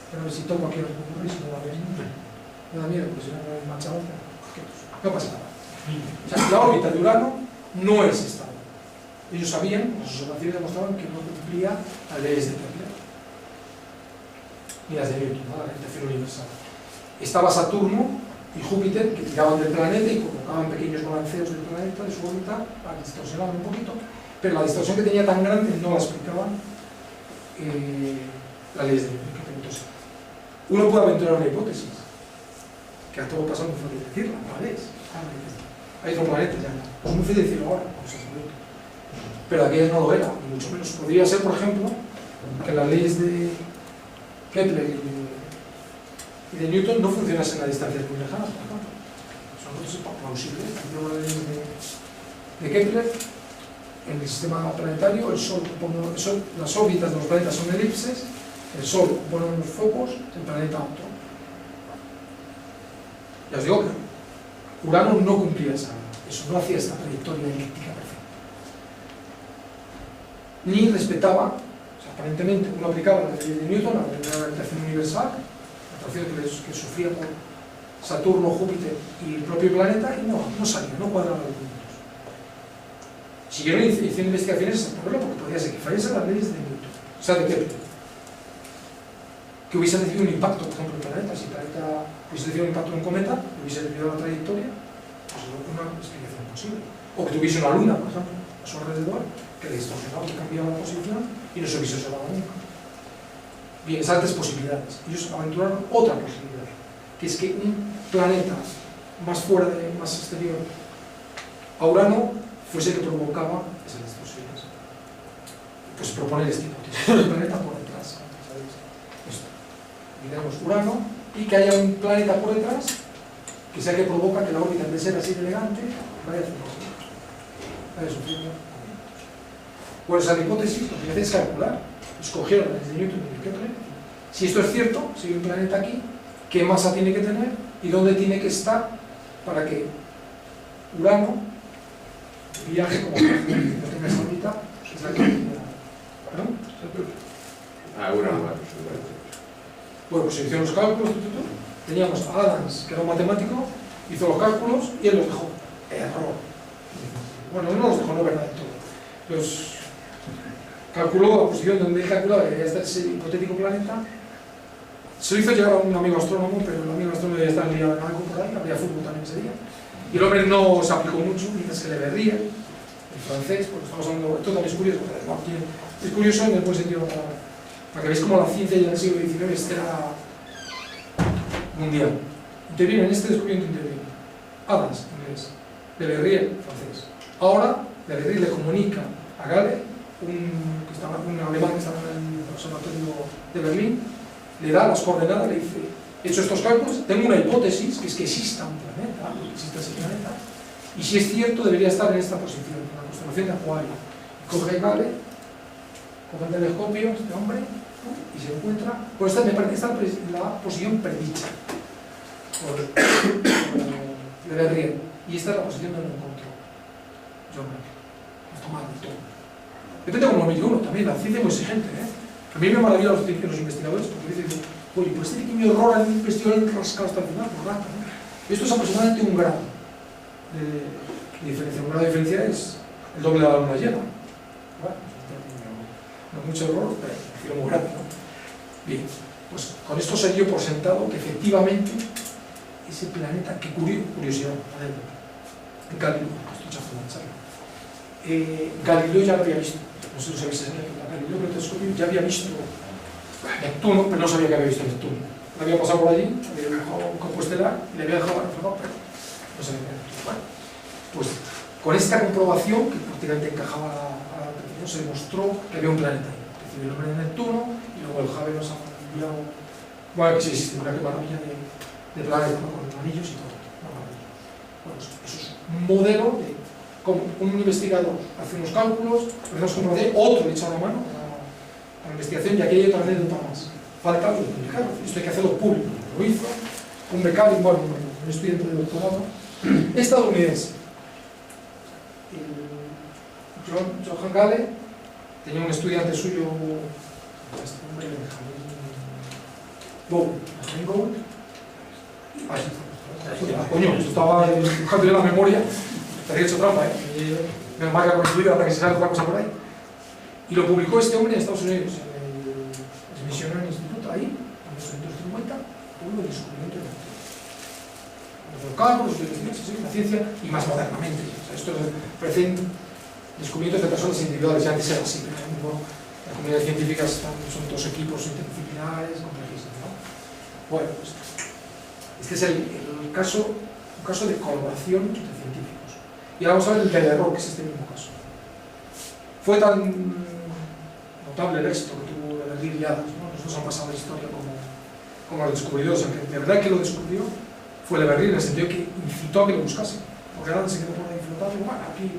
Pero a ver si toco aquí los bamboleos y no la veis. Me da miedo, porque si no me manchado, no pasa nada. O sea, la órbita de Urano no es estable. Ellos sabían, las observaciones demostraban que no cumplía las leyes de Kepler ni las de Newton, ¿no? La gravitación universal. Estaba Saturno y Júpiter, que tiraban del planeta y provocaban pequeños balanceos del planeta, de su órbita, para distorsionar un poquito, pero la distorsión que tenía tan grande no la explicaban las leyes de Newton. Uno puede aventurar una hipótesis, que a todo pasa muy fácil decirlo, ¿no ves? Hay otro planeta ya, es muy fácil decirlo ahora, pero aquellas no lo era, ni mucho menos. Podría ser, por ejemplo, que las leyes de Kepler y de Newton no funcionasen a distancias muy lejanas, por ejemplo. Son cosas plausibles. Las leyes de Kepler, en el sistema planetario, el Sol, las órbitas de los planetas son elipses, el Sol pone unos focos, el planeta otro. Ya os digo que Urano no cumplía eso, no hacía esta trayectoria elíptica perfecta. Ni respetaba, o sea, aparentemente uno aplicaba la ley de Newton, la ley de la gravitación universal, la atracción que sufría por Saturno, Júpiter y el propio planeta, y no salía, no cuadraba los puntos. Siguieron haciendo investigaciones hasta probarlo, porque podía ser que fallase las leyes de Newton, o sea, de Kepler. Que hubiese recibido un impacto, por ejemplo, en el planeta, si el planeta hubiese recibido un impacto en un cometa, hubiese desviado la trayectoria, pues es una explicación posible. O que tuviese una luna, por ejemplo, a su alrededor, que le distorsionaba, que cambiaba la posición y no se hubiese observado nunca. Bien, esas tres posibilidades. Ellos aventuraron otra posibilidad, que es que un planeta más más exterior a Urano fuese el que provocaba esas distorsiones. Pues proponer este hipótesis, un planeta por detrás, ¿sabéis? Esto. Miremos Urano y que haya un planeta por detrás que sea el que provoca que la órbita, en vez de ser así de elegante, vaya sufriendo. Bueno, esa hipótesis lo que hace es calcular. Escogieron desde Newton y Kepler. Si esto es cierto, si hay un planeta aquí, ¿qué masa tiene que tener y dónde tiene que estar para que Urano viaje como que no tenga esa órbita? ¿Perdón? Urano. Bueno, pues se hicieron los cálculos, teníamos a Adams, que era un matemático, hizo los cálculos y él los dejó. Error. Bueno, no los dejó, no verdad de todo. Los calculó la posición donde él calculaba que debía estar ese hipotético planeta. Se lo hizo llegar a un amigo astrónomo, pero el amigo astrónomo ya estaba liado en algo por ahí, había fútbol también ese día. Y el hombre no se aplicó mucho, mientras que Le Verrier, el francés, porque estamos hablando, esto también es curioso, es curioso en el buen sentido para que veáis cómo la ciencia ya en el siglo XIX era mundial. Interviene en este descubrimiento, interviene Adams, inglés, Le Verrier, francés. Ahora, Le Verrier le comunica a Gale, un alemán que estaba en el observatorio de Berlín, le da las coordenadas, le dice: he hecho estos cálculos, tengo una hipótesis, que es que exista un planeta, que exista ese planeta, y si es cierto debería estar en esta posición, en la constelación de Acuario. Coge Gale, coge el telescopio, este hombre, y se encuentra, pues esta me parece esta la posición predicha por Le Verrier, y esta es la posición donde lo encontró John Gale. Está mal de todo. Depende como lo mide uno, también la ciencia es muy exigente, ¿eh? A mí me maravilla los investigadores porque dicen: oye, pues este pequeño error al investigador rascado hasta el final, por rato, ¿no? Esto es aproximadamente un grado de diferencia. Un grado de diferencia es el doble de la luna llena. Bueno, no mucho error, pero prefiero muy grande, ¿no? Bien, pues con esto se dio por sentado que efectivamente ese planeta, qué curiosidad, en Galileo, esto chazo de charla. Galileo ya lo había visto, no sé si lo sabéis, Galileo con el telescopio ya había visto Neptuno, pero no sabía que había visto Neptuno. Lo había pasado por allí, había dejado un campo estelar y le había dejado reflejado, pero no sabía que era Neptuno. Bueno, pues con esta comprobación, que prácticamente encajaba a la perfección, se demostró que había un planeta ahí. Recibió el nombre de Neptuno y luego el Hubble nos ha enviado, bueno, que sí existe, una maravilla de planetas, ¿no? Con anillos y todo. Bueno, eso es un modelo de como un investigador hace unos cálculos, otro le echa una mano a la investigación, y aquí hay otra anécdota más. Falta algo de publicarlo, esto hay que hacerlo público. Lo hizo un becario, bueno, un estudiante de doctorado estadounidense. Johann Gale tenía un estudiante suyo, este hombre de James Gould. Coño, esto estaba buscando yo la memoria. Te había hecho trampa, me marca construida hasta que se sale otra cosa por ahí. Y lo publicó este hombre en Estados Unidos, en el Smithsonian Institute, ahí, en 1950, hubo el descubrimiento de los cálculos, la ciencia, y más modernamente. O sea, esto parecen descubrimientos de personas individuales, ya antes era así, pero la comunidad científica son dos equipos interdisciplinares, complejísimos, ¿no? Bueno, pues Este es un caso de colaboración entre científicos. Y ahora vamos a ver el del error, que es este mismo caso. Fue tan notable el éxito que tuvo de Berlín y Adams, ¿no? Nosotros han pasado la historia como los descubridores, aunque de verdad que lo descubrió fue de Berlín, en el sentido que incitó a que lo buscase, porque Adams se quedó por ahí flotando. Bueno, aquí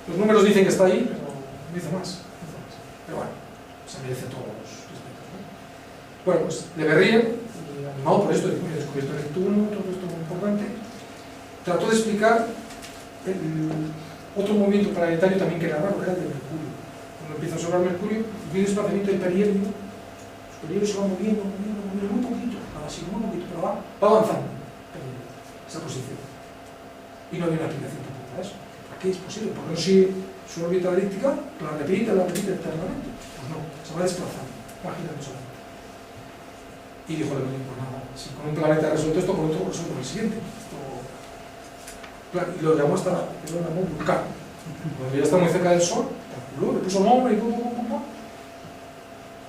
los números dicen que está ahí, pero no hizo más. Pero bueno, se merece todos los respetos, ¿no? Bueno, pues Le Verrier, animado por esto, de que descubierto Neptuno, todo esto muy importante, trató de explicar otro movimiento planetario también que era raro, que era el de Mercurio. Cuando empieza a sobrar Mercurio, y un desplazamiento del perihelio, los perihelios se van moviendo muy poquito, nada así, muy poquito, pero va avanzando esa posición. Y no había una aplicación tampoco para eso. ¿Para qué es posible? Porque no sigue su órbita elíptica, la repite eternamente. Pues no, se va desplazando, va girando solamente. Y dijo Le Verrier, pues nada, si con un planeta resuelto esto, por otro resuelto el siguiente. Y lo llamó hasta Vulcano. Cuando ya está muy cerca del Sol, calculó, le puso nombre y pum.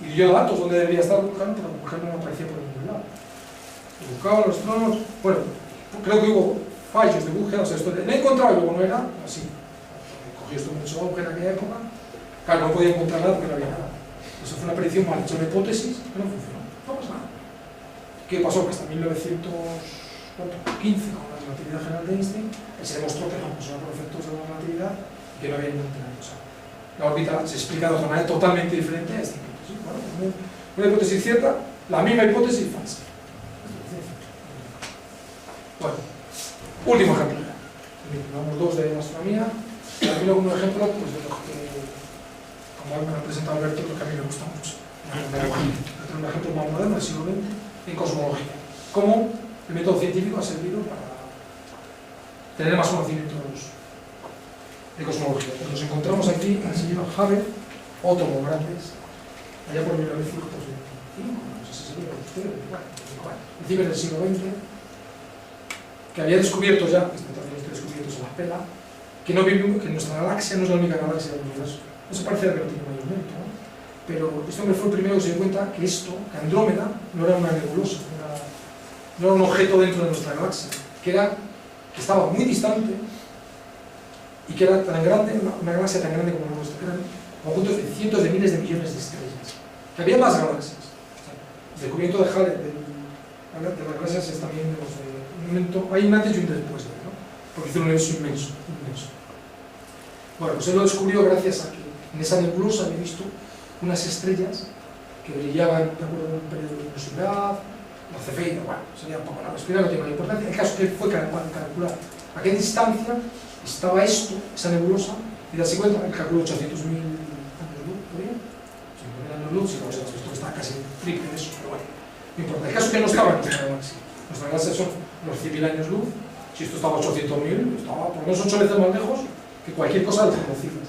Y dio datos donde debería estar Vulcano, pero Vulcano no aparecía por ningún lado. Buscaba los tronos. Bueno, creo que hubo fallos de búsqueda, o sea, esto de, no he encontrado y luego no era así. Cogió esto mucho auge en aquella época. Claro, no podía encontrar nada porque no había nada. Eso fue una predicción mal hecha, una hipótesis que no funcionó. No pasa nada. ¿Qué pasó? Que hasta 1915, con la relatividad general de Einstein, se demostró que no, pues era por efectos de la relatividad y que no había ningún tema. O sea, la órbita se explica de otra manera totalmente diferente a esta hipótesis. Bueno, una hipótesis cierta, la misma hipótesis falsa. Bueno, último ejemplo. Vamos dos de astronomía. Aquí luego un ejemplo pues, de lo que, como me ha presentado Alberto, lo que a mí me gusta mucho. Un ejemplo más moderno del siglo XX en cosmología. Cómo el método científico ha servido para tener más conocimientos de cosmología. Pues nos encontramos aquí al señor Hubble, otro de los grandes, allá por 1925, no sé si se ve por ustedes, principios del siglo XX, que había descubierto ya, este descubierto se la pela, que nuestra galaxia no es la única galaxia del universo. Eso parece que lo tiene mayormente, ¿no? Pero este hombre fue el primero que se dio cuenta que que Andrómeda no era una nebulosa, no era un objeto dentro de nuestra galaxia, que estaba muy distante y que era tan grande, una galaxia tan grande como la nuestra, que eran conjuntos de cientos de miles de millones de estrellas, que había más galaxias. El descubrimiento de Hubble de las galaxias es también un momento, hay un antes y un después, ¿no? Porque es un universo inmenso. Bueno, pues él lo descubrió gracias a que en esa nebulosa había visto unas estrellas que brillaban de acuerdo con un periodo de luminosidad, la cefeida, bueno, sería un poco la respira, no tiene mayor importancia. El caso es que él fue capaz de calcular a qué distancia estaba esa nebulosa, y darse cuenta, él calculó 800.000 años luz, ¿por bien? 800.000 años luz, si no, esto que está casi triple de eso, pero bueno, no importa. El caso es que no estaba en nuestra galaxia. Nuestra galaxia son unos 100.000 años luz, si esto estaba a 800.000, estaba por lo menos 8 veces más lejos que cualquier cosa desconocida.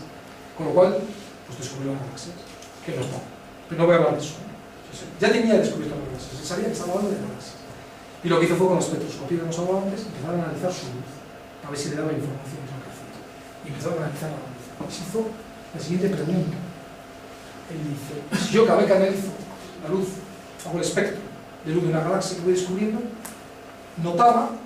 Con lo cual, pues descubrió las galaxias, que no está. Pero no voy a hablar de eso. Ya tenía descubierto las galaxias, él sabía que estaba hablando de galaxias. Y lo que hizo fue con la espectroscopía que hemos hablado antes, empezar a analizar su luz, a ver si le daba información de lo que hacía. Y empezó a analizar la luz. Y se hizo la siguiente pregunta. Él dice, si yo cada vez que analizo la luz, hago el espectro de luz de una galaxia que voy descubriendo, notaba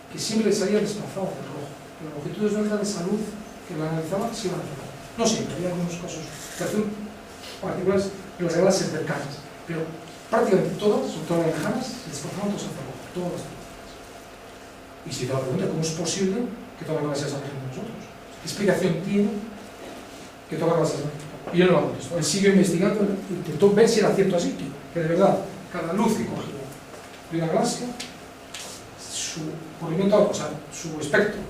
que siempre salía desplazado del rojo. Pero las longitudes de esa luz que la analizaba se iban a hacer. No siempre, había algunos casos de azul particulares en las galaxias cercanas, pero prácticamente todas, sobre todo las lejanas, se desplazaban todas hacia abajo, todas las galaxias. Y si te la pregunta, ¿cómo es posible que todas las galaxias se alejen de nosotros? ¿Qué explicación tiene que todas las galaxias se alejen? Y yo no la contesto. Él siguió investigando, intentó ver si era cierto así, que de verdad, cada luz que cogía de una galaxia, su movimiento, o sea, su espectro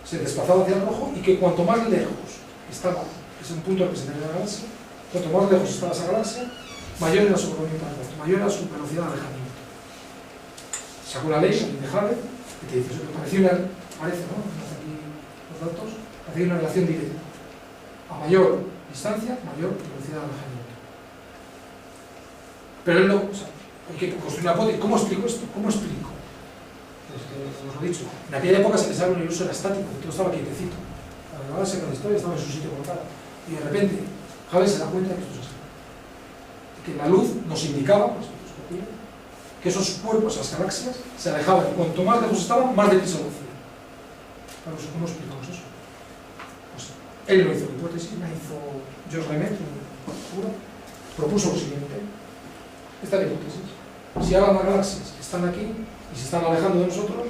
se desplazaba hacia el rojo, y que cuanto más lejos estaba, es un punto representativo de la galaxia, cuanto más lejos estaba esa galaxia, mayor era su movimiento al rojo, mayor era su velocidad de alejamiento. Sacó una ley de Hubble que te dice, parece, ¿no? Aquí los datos, parece una relación directa. A mayor distancia, mayor velocidad de alejamiento. Pero él no, o sea, hay que construir una hipótesis. ¿Cómo explico esto? ¿Cómo explico? Os lo he dicho, en aquella época se pensaba que el universo era estático, que todo estaba quietecito. La galaxia con la historia estaba en su sitio colocada. Y de repente, Hubble se da cuenta de que esto es así. Que la luz nos indicaba, por espectroscopía, que esos cuerpos, esas galaxias, se alejaban. Cuanto más lejos estaban, más deprisa lo hacían. Claro, ¿cómo explicamos eso? Pues él no hizo la hipótesis, la hizo George Lemaitre, propuso lo siguiente. Esta es la hipótesis. Si ahora las galaxias están aquí y se están alejando de nosotros,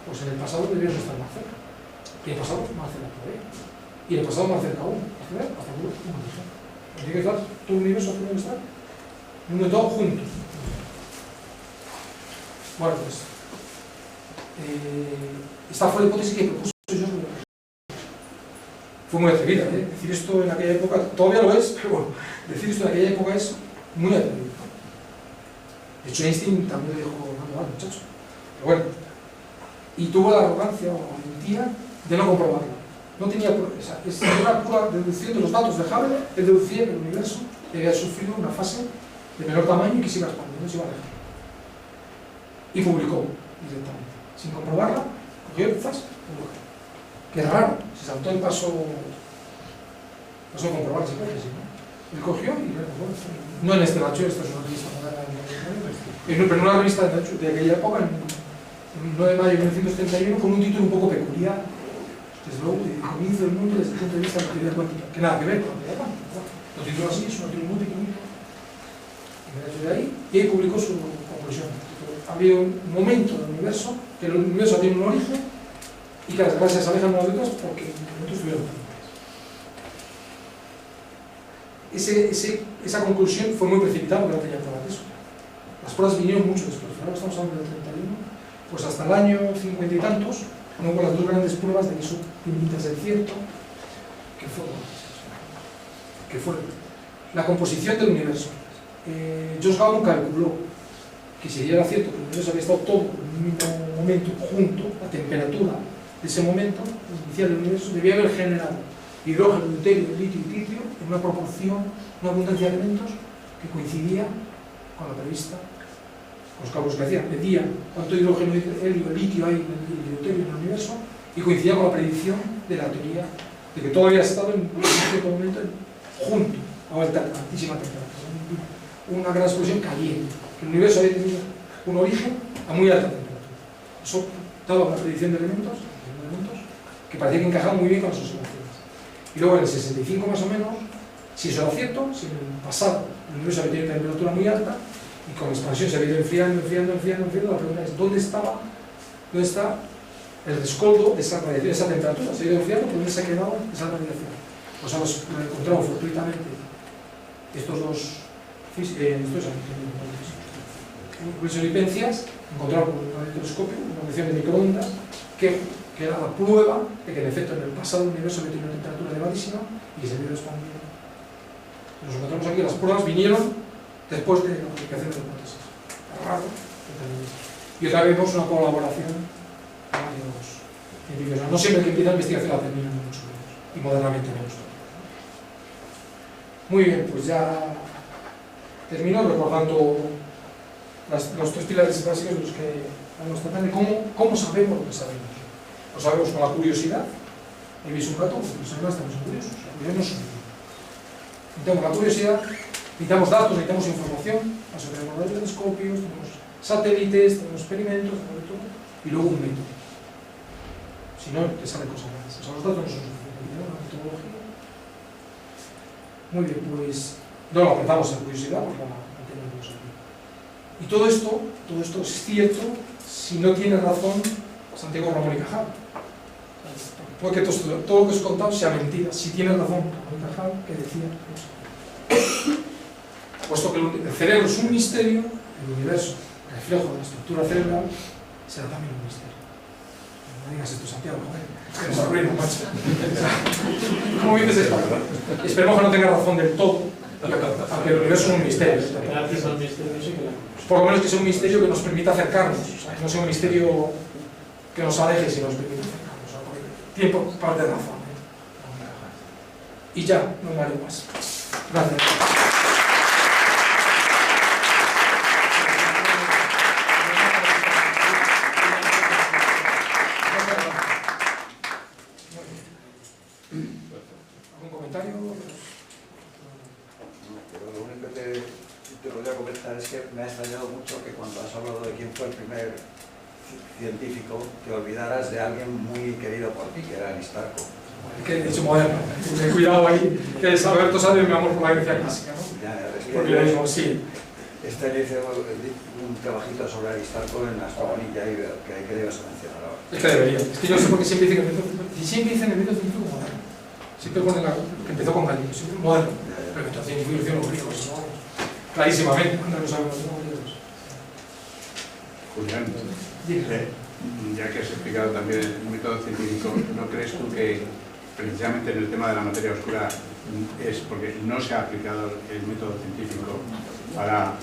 pues en el pasado deberíamos estar más cerca. Y en el pasado más cerca todavía. Y en el pasado más cerca aún. Hasta luego, tiene que estar todo el universo, tiene que estar en un todo juntos. Bueno, pues esta fue la hipótesis que propuso yo. Fue muy atrevida, ¿eh? Decir esto en aquella época, todavía lo es, pero bueno, decir esto en aquella época es muy atrevido. De hecho, Einstein también le dijo, no, muchacho. Pero bueno, y tuvo la arrogancia o la mentira de no comprobarlo. No tenía pruebas. Es una pura deducción de los datos de Hubble. Él deducía que el universo había sufrido una fase de menor tamaño y que se iba expandiendo, se iba alejando. Y publicó directamente. Sin comprobarla, cogió y ¡zas! Publicó. Que es raro, se saltó el paso de comprobar, si parece, ¿no? Él cogió y bueno, no en este Nature, esta es una revista pero en una revista de aquella época, en 9 de mayo de 1931, con un título un poco peculiar, desde luego, de comienzo del mundo desde el punto de vista de la teoría cuántica, que nada que ver con la teoría cuántica. Lo tituló así, es un título muy pequeñito, de ahí, y ahí publicó su conclusión. Había un momento del universo, que el universo tiene un origen, y que las galaxias se alejan unas de otras porque nosotros estuvieron esa conclusión fue muy precipitada porque no tenía pruebas de eso. Las pruebas vinieron mucho después, ahora estamos hablando del 31, pues hasta el año 50 y tantos no hubo las dos grandes pruebas de que eso pinta ser cierto, que fue la composición del universo. Josh Gauss calculó que si era cierto que el universo había estado todo en un mismo momento junto, la temperatura de ese momento inicial del universo debía haber generado hidrógeno, deuterio, litio y tritio en una proporción, una abundancia de elementos que coincidía con la prevista. Los cálculos que hacían, medían cuánto hidrógeno, helio, litio hay en el deuterio en el universo y coincidía con la predicción de la teoría de que todo había estado en un cierto momento junto a altísima temperatura, una gran explosión caliente, que el universo había tenido un origen a muy alta temperatura. Eso daba una predicción de elementos que parecía que encajaban muy bien con las observaciones. Y luego en el 65 más o menos, si eso era cierto, si en el pasado el universo había tenido una temperatura muy alta y con la expansión se había ido enfriando, la pregunta es ¿dónde está el rescoldo de esa radiación, de esa temperatura? Se ha ido enfriando, ¿por dónde se ha quedado esa radiación? Pues lo encontramos fortuitamente estos dos Wilson y Penzias encontraron con un microscopio, una medición de microondas que era la prueba de que en efecto en el pasado el universo había tenido una temperatura elevadísima y que se había expandido. Nos encontramos aquí, las pruebas vinieron después de la publicación de la hipótesis. Raro, y otra vez vemos una colaboración con varios científicos. No siempre que empieza la investigación la terminan mucho menos, y modernamente no. Muy bien, pues ya termino recordando los tres pilares básicos de los que vamos a tratar de cómo sabemos lo que sabemos. Lo sabemos con la curiosidad. Ahí veis un rato, porque los demás estamos curiosos. Necesitamos la curiosidad, necesitamos datos, necesitamos información. Eso tenemos telescopios, tenemos satélites, tenemos experimentos, tenemos todo, y luego un método. Si no, te salen cosas raras. O sea, los datos no son suficientes, ¿no? La metodología. Muy bien, pues no lo apretamos en curiosidad, porque la tenemos aquí. Y todo esto es cierto si no tiene razón Santiago Ramón y Cajal. Puede que todo lo que os he contado sea mentira. Si tiene razón Ramón y Cajal, que decía, puesto que el cerebro es un misterio, el universo, reflejo de la estructura cerebral, será también un misterio. No digas esto, Santiago, joder, que nos arruina, macho. ¿Cómo dices esto? Esperemos que no tenga razón del todo, aunque el universo es un misterio. Por lo menos que sea un misterio que nos permita acercarnos, o sea, que no sea un misterio que nos aleje, sino nos permita acercarnos. O sea, tiene parte de razón. Y ya, no me haré más. Gracias. ¿Algún comentario? No, pero lo único que te lo voy a comentar, es que me ha extrañado mucho que cuando has hablado de quién fue el primer científico, te olvidaras de alguien muy querido por ti, que era Aristarco. Es que he dicho moderno, cuidado ahí, que es Alberto sabe mi amor por la Grecia clásica, ¿no? Es que Porque le digo, sí. le hice un trabajito sobre Aristarco en la Astronomía y que debes mencionar ahora. Es que debería. Es que yo sé por qué siempre dicen que el método científico moderno. Siempre ponen que empezó con Galileo, siempre moderno. Pero el método científico lo hicieron los griegos, ¿no? Clarísimamente, no lo sabemos los griegos. Julián, ya que has explicado también el método científico, ¿no crees tú que precisamente en el tema de la materia oscura es porque no se ha aplicado el método científico para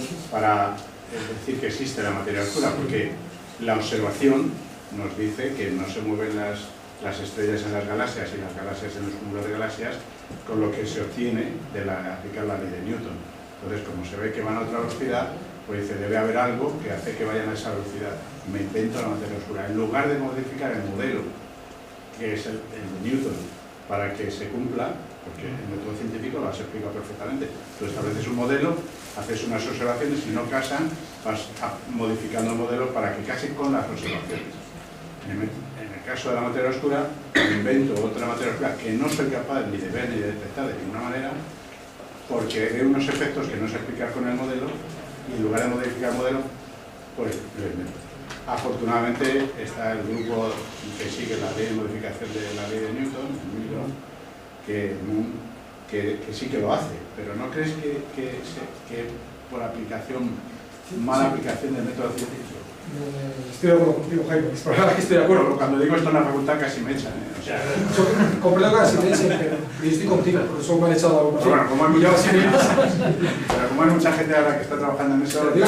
decir que existe la materia oscura? Porque la observación nos dice que no se mueven las estrellas en las galaxias y las galaxias en los cúmulos de galaxias, con lo que se obtiene de aplicar la ley de Newton. Entonces, como se ve que van a otra velocidad, pues dice, debe haber algo que hace que vayan a esa velocidad. Me invento la materia oscura. En lugar de modificar el modelo, que es el de Newton, para que se cumpla, porque el método científico lo has explicado perfectamente. Tú estableces un modelo, haces unas observaciones, y no casan, vas modificando el modelo para que case con las observaciones. En el caso de la materia oscura, invento otra materia oscura que no soy capaz ni de ver ni de detectar de ninguna manera, porque veo unos efectos que no sé explicar con el modelo, y en lugar de modificar el modelo, pues lo invento. Afortunadamente está el grupo que sigue la ley de modificación de la ley de Newton, que sí que lo hace, pero ¿no crees que por aplicación, mala aplicación del método científico? Estoy de acuerdo contigo, Jaime, es por que estoy de acuerdo. Cuando digo esto en la facultad casi me echan, O sea, yo comprendo que casi me echen, pero yo estoy contigo, por eso me han echado la boca. Bueno, como hay mucha gente ahora que está trabajando en eso... Estoy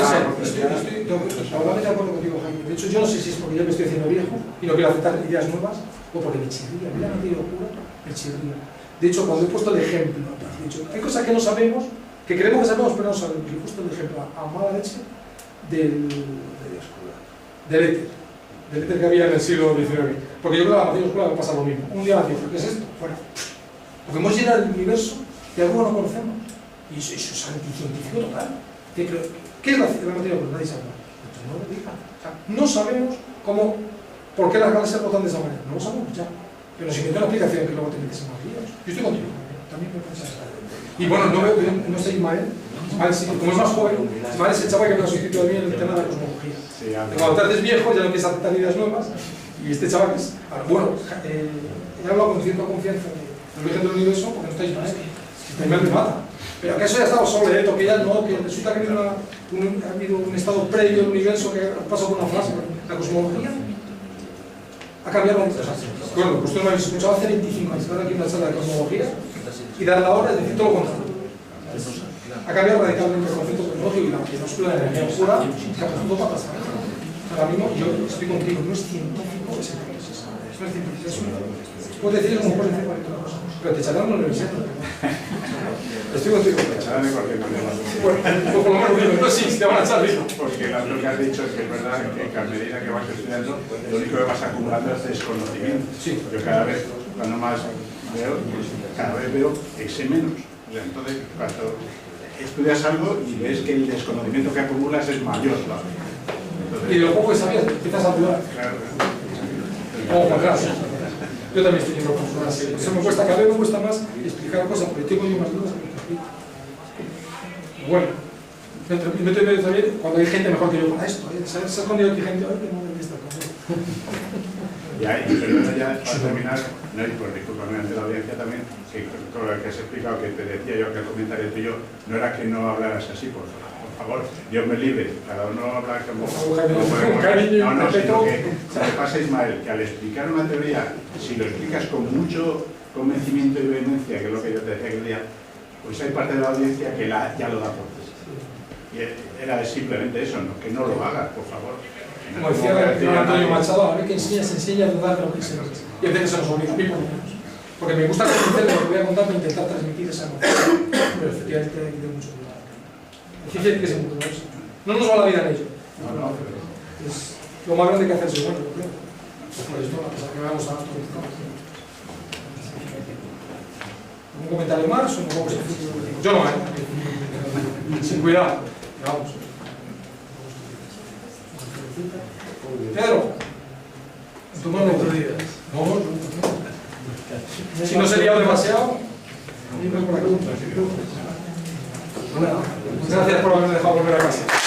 totalmente de acuerdo contigo, Jaime. De hecho, yo no sé si es porque yo me estoy haciendo viejo y no quiero aceptar ideas nuevas, o porque me chirría, la materia oscura me chirría. De hecho, cuando he puesto el ejemplo, he dicho, hay cosas que no sabemos, que creemos que sabemos, pero no sabemos. He puesto el ejemplo a mala leche del éter que había en el siglo XIX. Porque yo creo que a la materia oscura va a pasar lo mismo. Un día va a decir, ¿qué es esto? Fuera. Porque hemos llenado el universo de algo que no conocemos. Y eso es anticientífico total. ¿Qué es la materia oscura? Nadie sabe. Entonces no lo diga. O sea, no sabemos por qué las galaxias rotan de esa manera. No lo sabemos ya. Pero si inventó una aplicación que luego tiene que ser más líos. Yo estoy contigo. También me piensa eso. Y bueno, no sé Ismael. Ismael, sí, como es más joven, Ismael es el chaval que me ha sustituido a mí en el tema de la cosmología. Sí, cuando te haces viejo ya no empiezas a aceptar ideas nuevas. Y este chaval que es... Bueno, he hablado con cierta confianza del origen del universo porque no está Ismael. Ismael me mata. Pero que eso ya estaba obsoleto, que ya no, que resulta que ha habido un estado previo del universo que ha pasado por una fase. La cosmología ha cambiado la cosa. Bueno, pues usted me habéis escuchado hace 25 años, dar aquí una charla de cosmología y dar la hora es decir todo lo contrario. Ha cambiado radicalmente el concepto cosmológico y la materia oscura de la energía oscura se ha puesto para pasar. Ahora mismo yo estoy contigo, no es científico ese proceso. No es científico, puedes decir como puedes decir cualquier cosa, pero te echarán una universidad. Estoy contigo. Te echarán de cualquier manera. Bueno, pues por lo menos digo, no sí, te van a echar. Porque lo que has dicho es que es verdad que a medida que vas estudiando, lo único que vas acumulando es desconocimiento. Sí. Yo cada vez, cuando más veo, cada vez veo ese menos. O sea, entonces, cuando estudias algo y ves que el desconocimiento que acumulas es mayor todavía. Y de lo poco que sabías, empiezas a dudar. Claro. Como para atrás. Yo también estoy yendo por así. Eso me cuesta, cada vez me cuesta más explicar cosas, porque tengo yo más dudas que te explico. Bueno, me estoy también cuando hay gente mejor que yo para esto. ¿Se ha escondido aquí gente hoy que no debe estar conmigo? Y perdona ya, para terminar, no, y por disculparme ante la audiencia también, que con lo que has explicado, que te decía yo que el comentario tuyo no era que no hablaras así, por favor, Dios me libre, cada uno habla como podemos. No, sino que le pasa a Ismael, que al explicar una teoría, si lo explicas con mucho convencimiento y vehemencia, que es lo que yo te decía aquel día, pues hay parte de la audiencia que ya lo da por ti. Y era simplemente eso, ¿no? Que no lo hagas, por favor. Como decía el Antonio Machado, a ver que enseña, se enseña a dudar de lo que se dice. Y a veces se nos olvida, a mí por lo menos. Porque me gusta convencer de lo que voy a contar para intentar transmitir esa emoción. Pero efectivamente hay que tener mucho cuidado. La ciencia tiene que ser muy cuidadosa. No nos va la vida en ello. No, pero... Es lo más grande que hace el ser humano, yo creo. Por esto, a pesar que vamos a ¿un comentario más o no? Yo no, sin cuidado. Vamos. Pedro, en tu mano. No, si no sería demasiado. Gracias por haberme dejado volver a casa.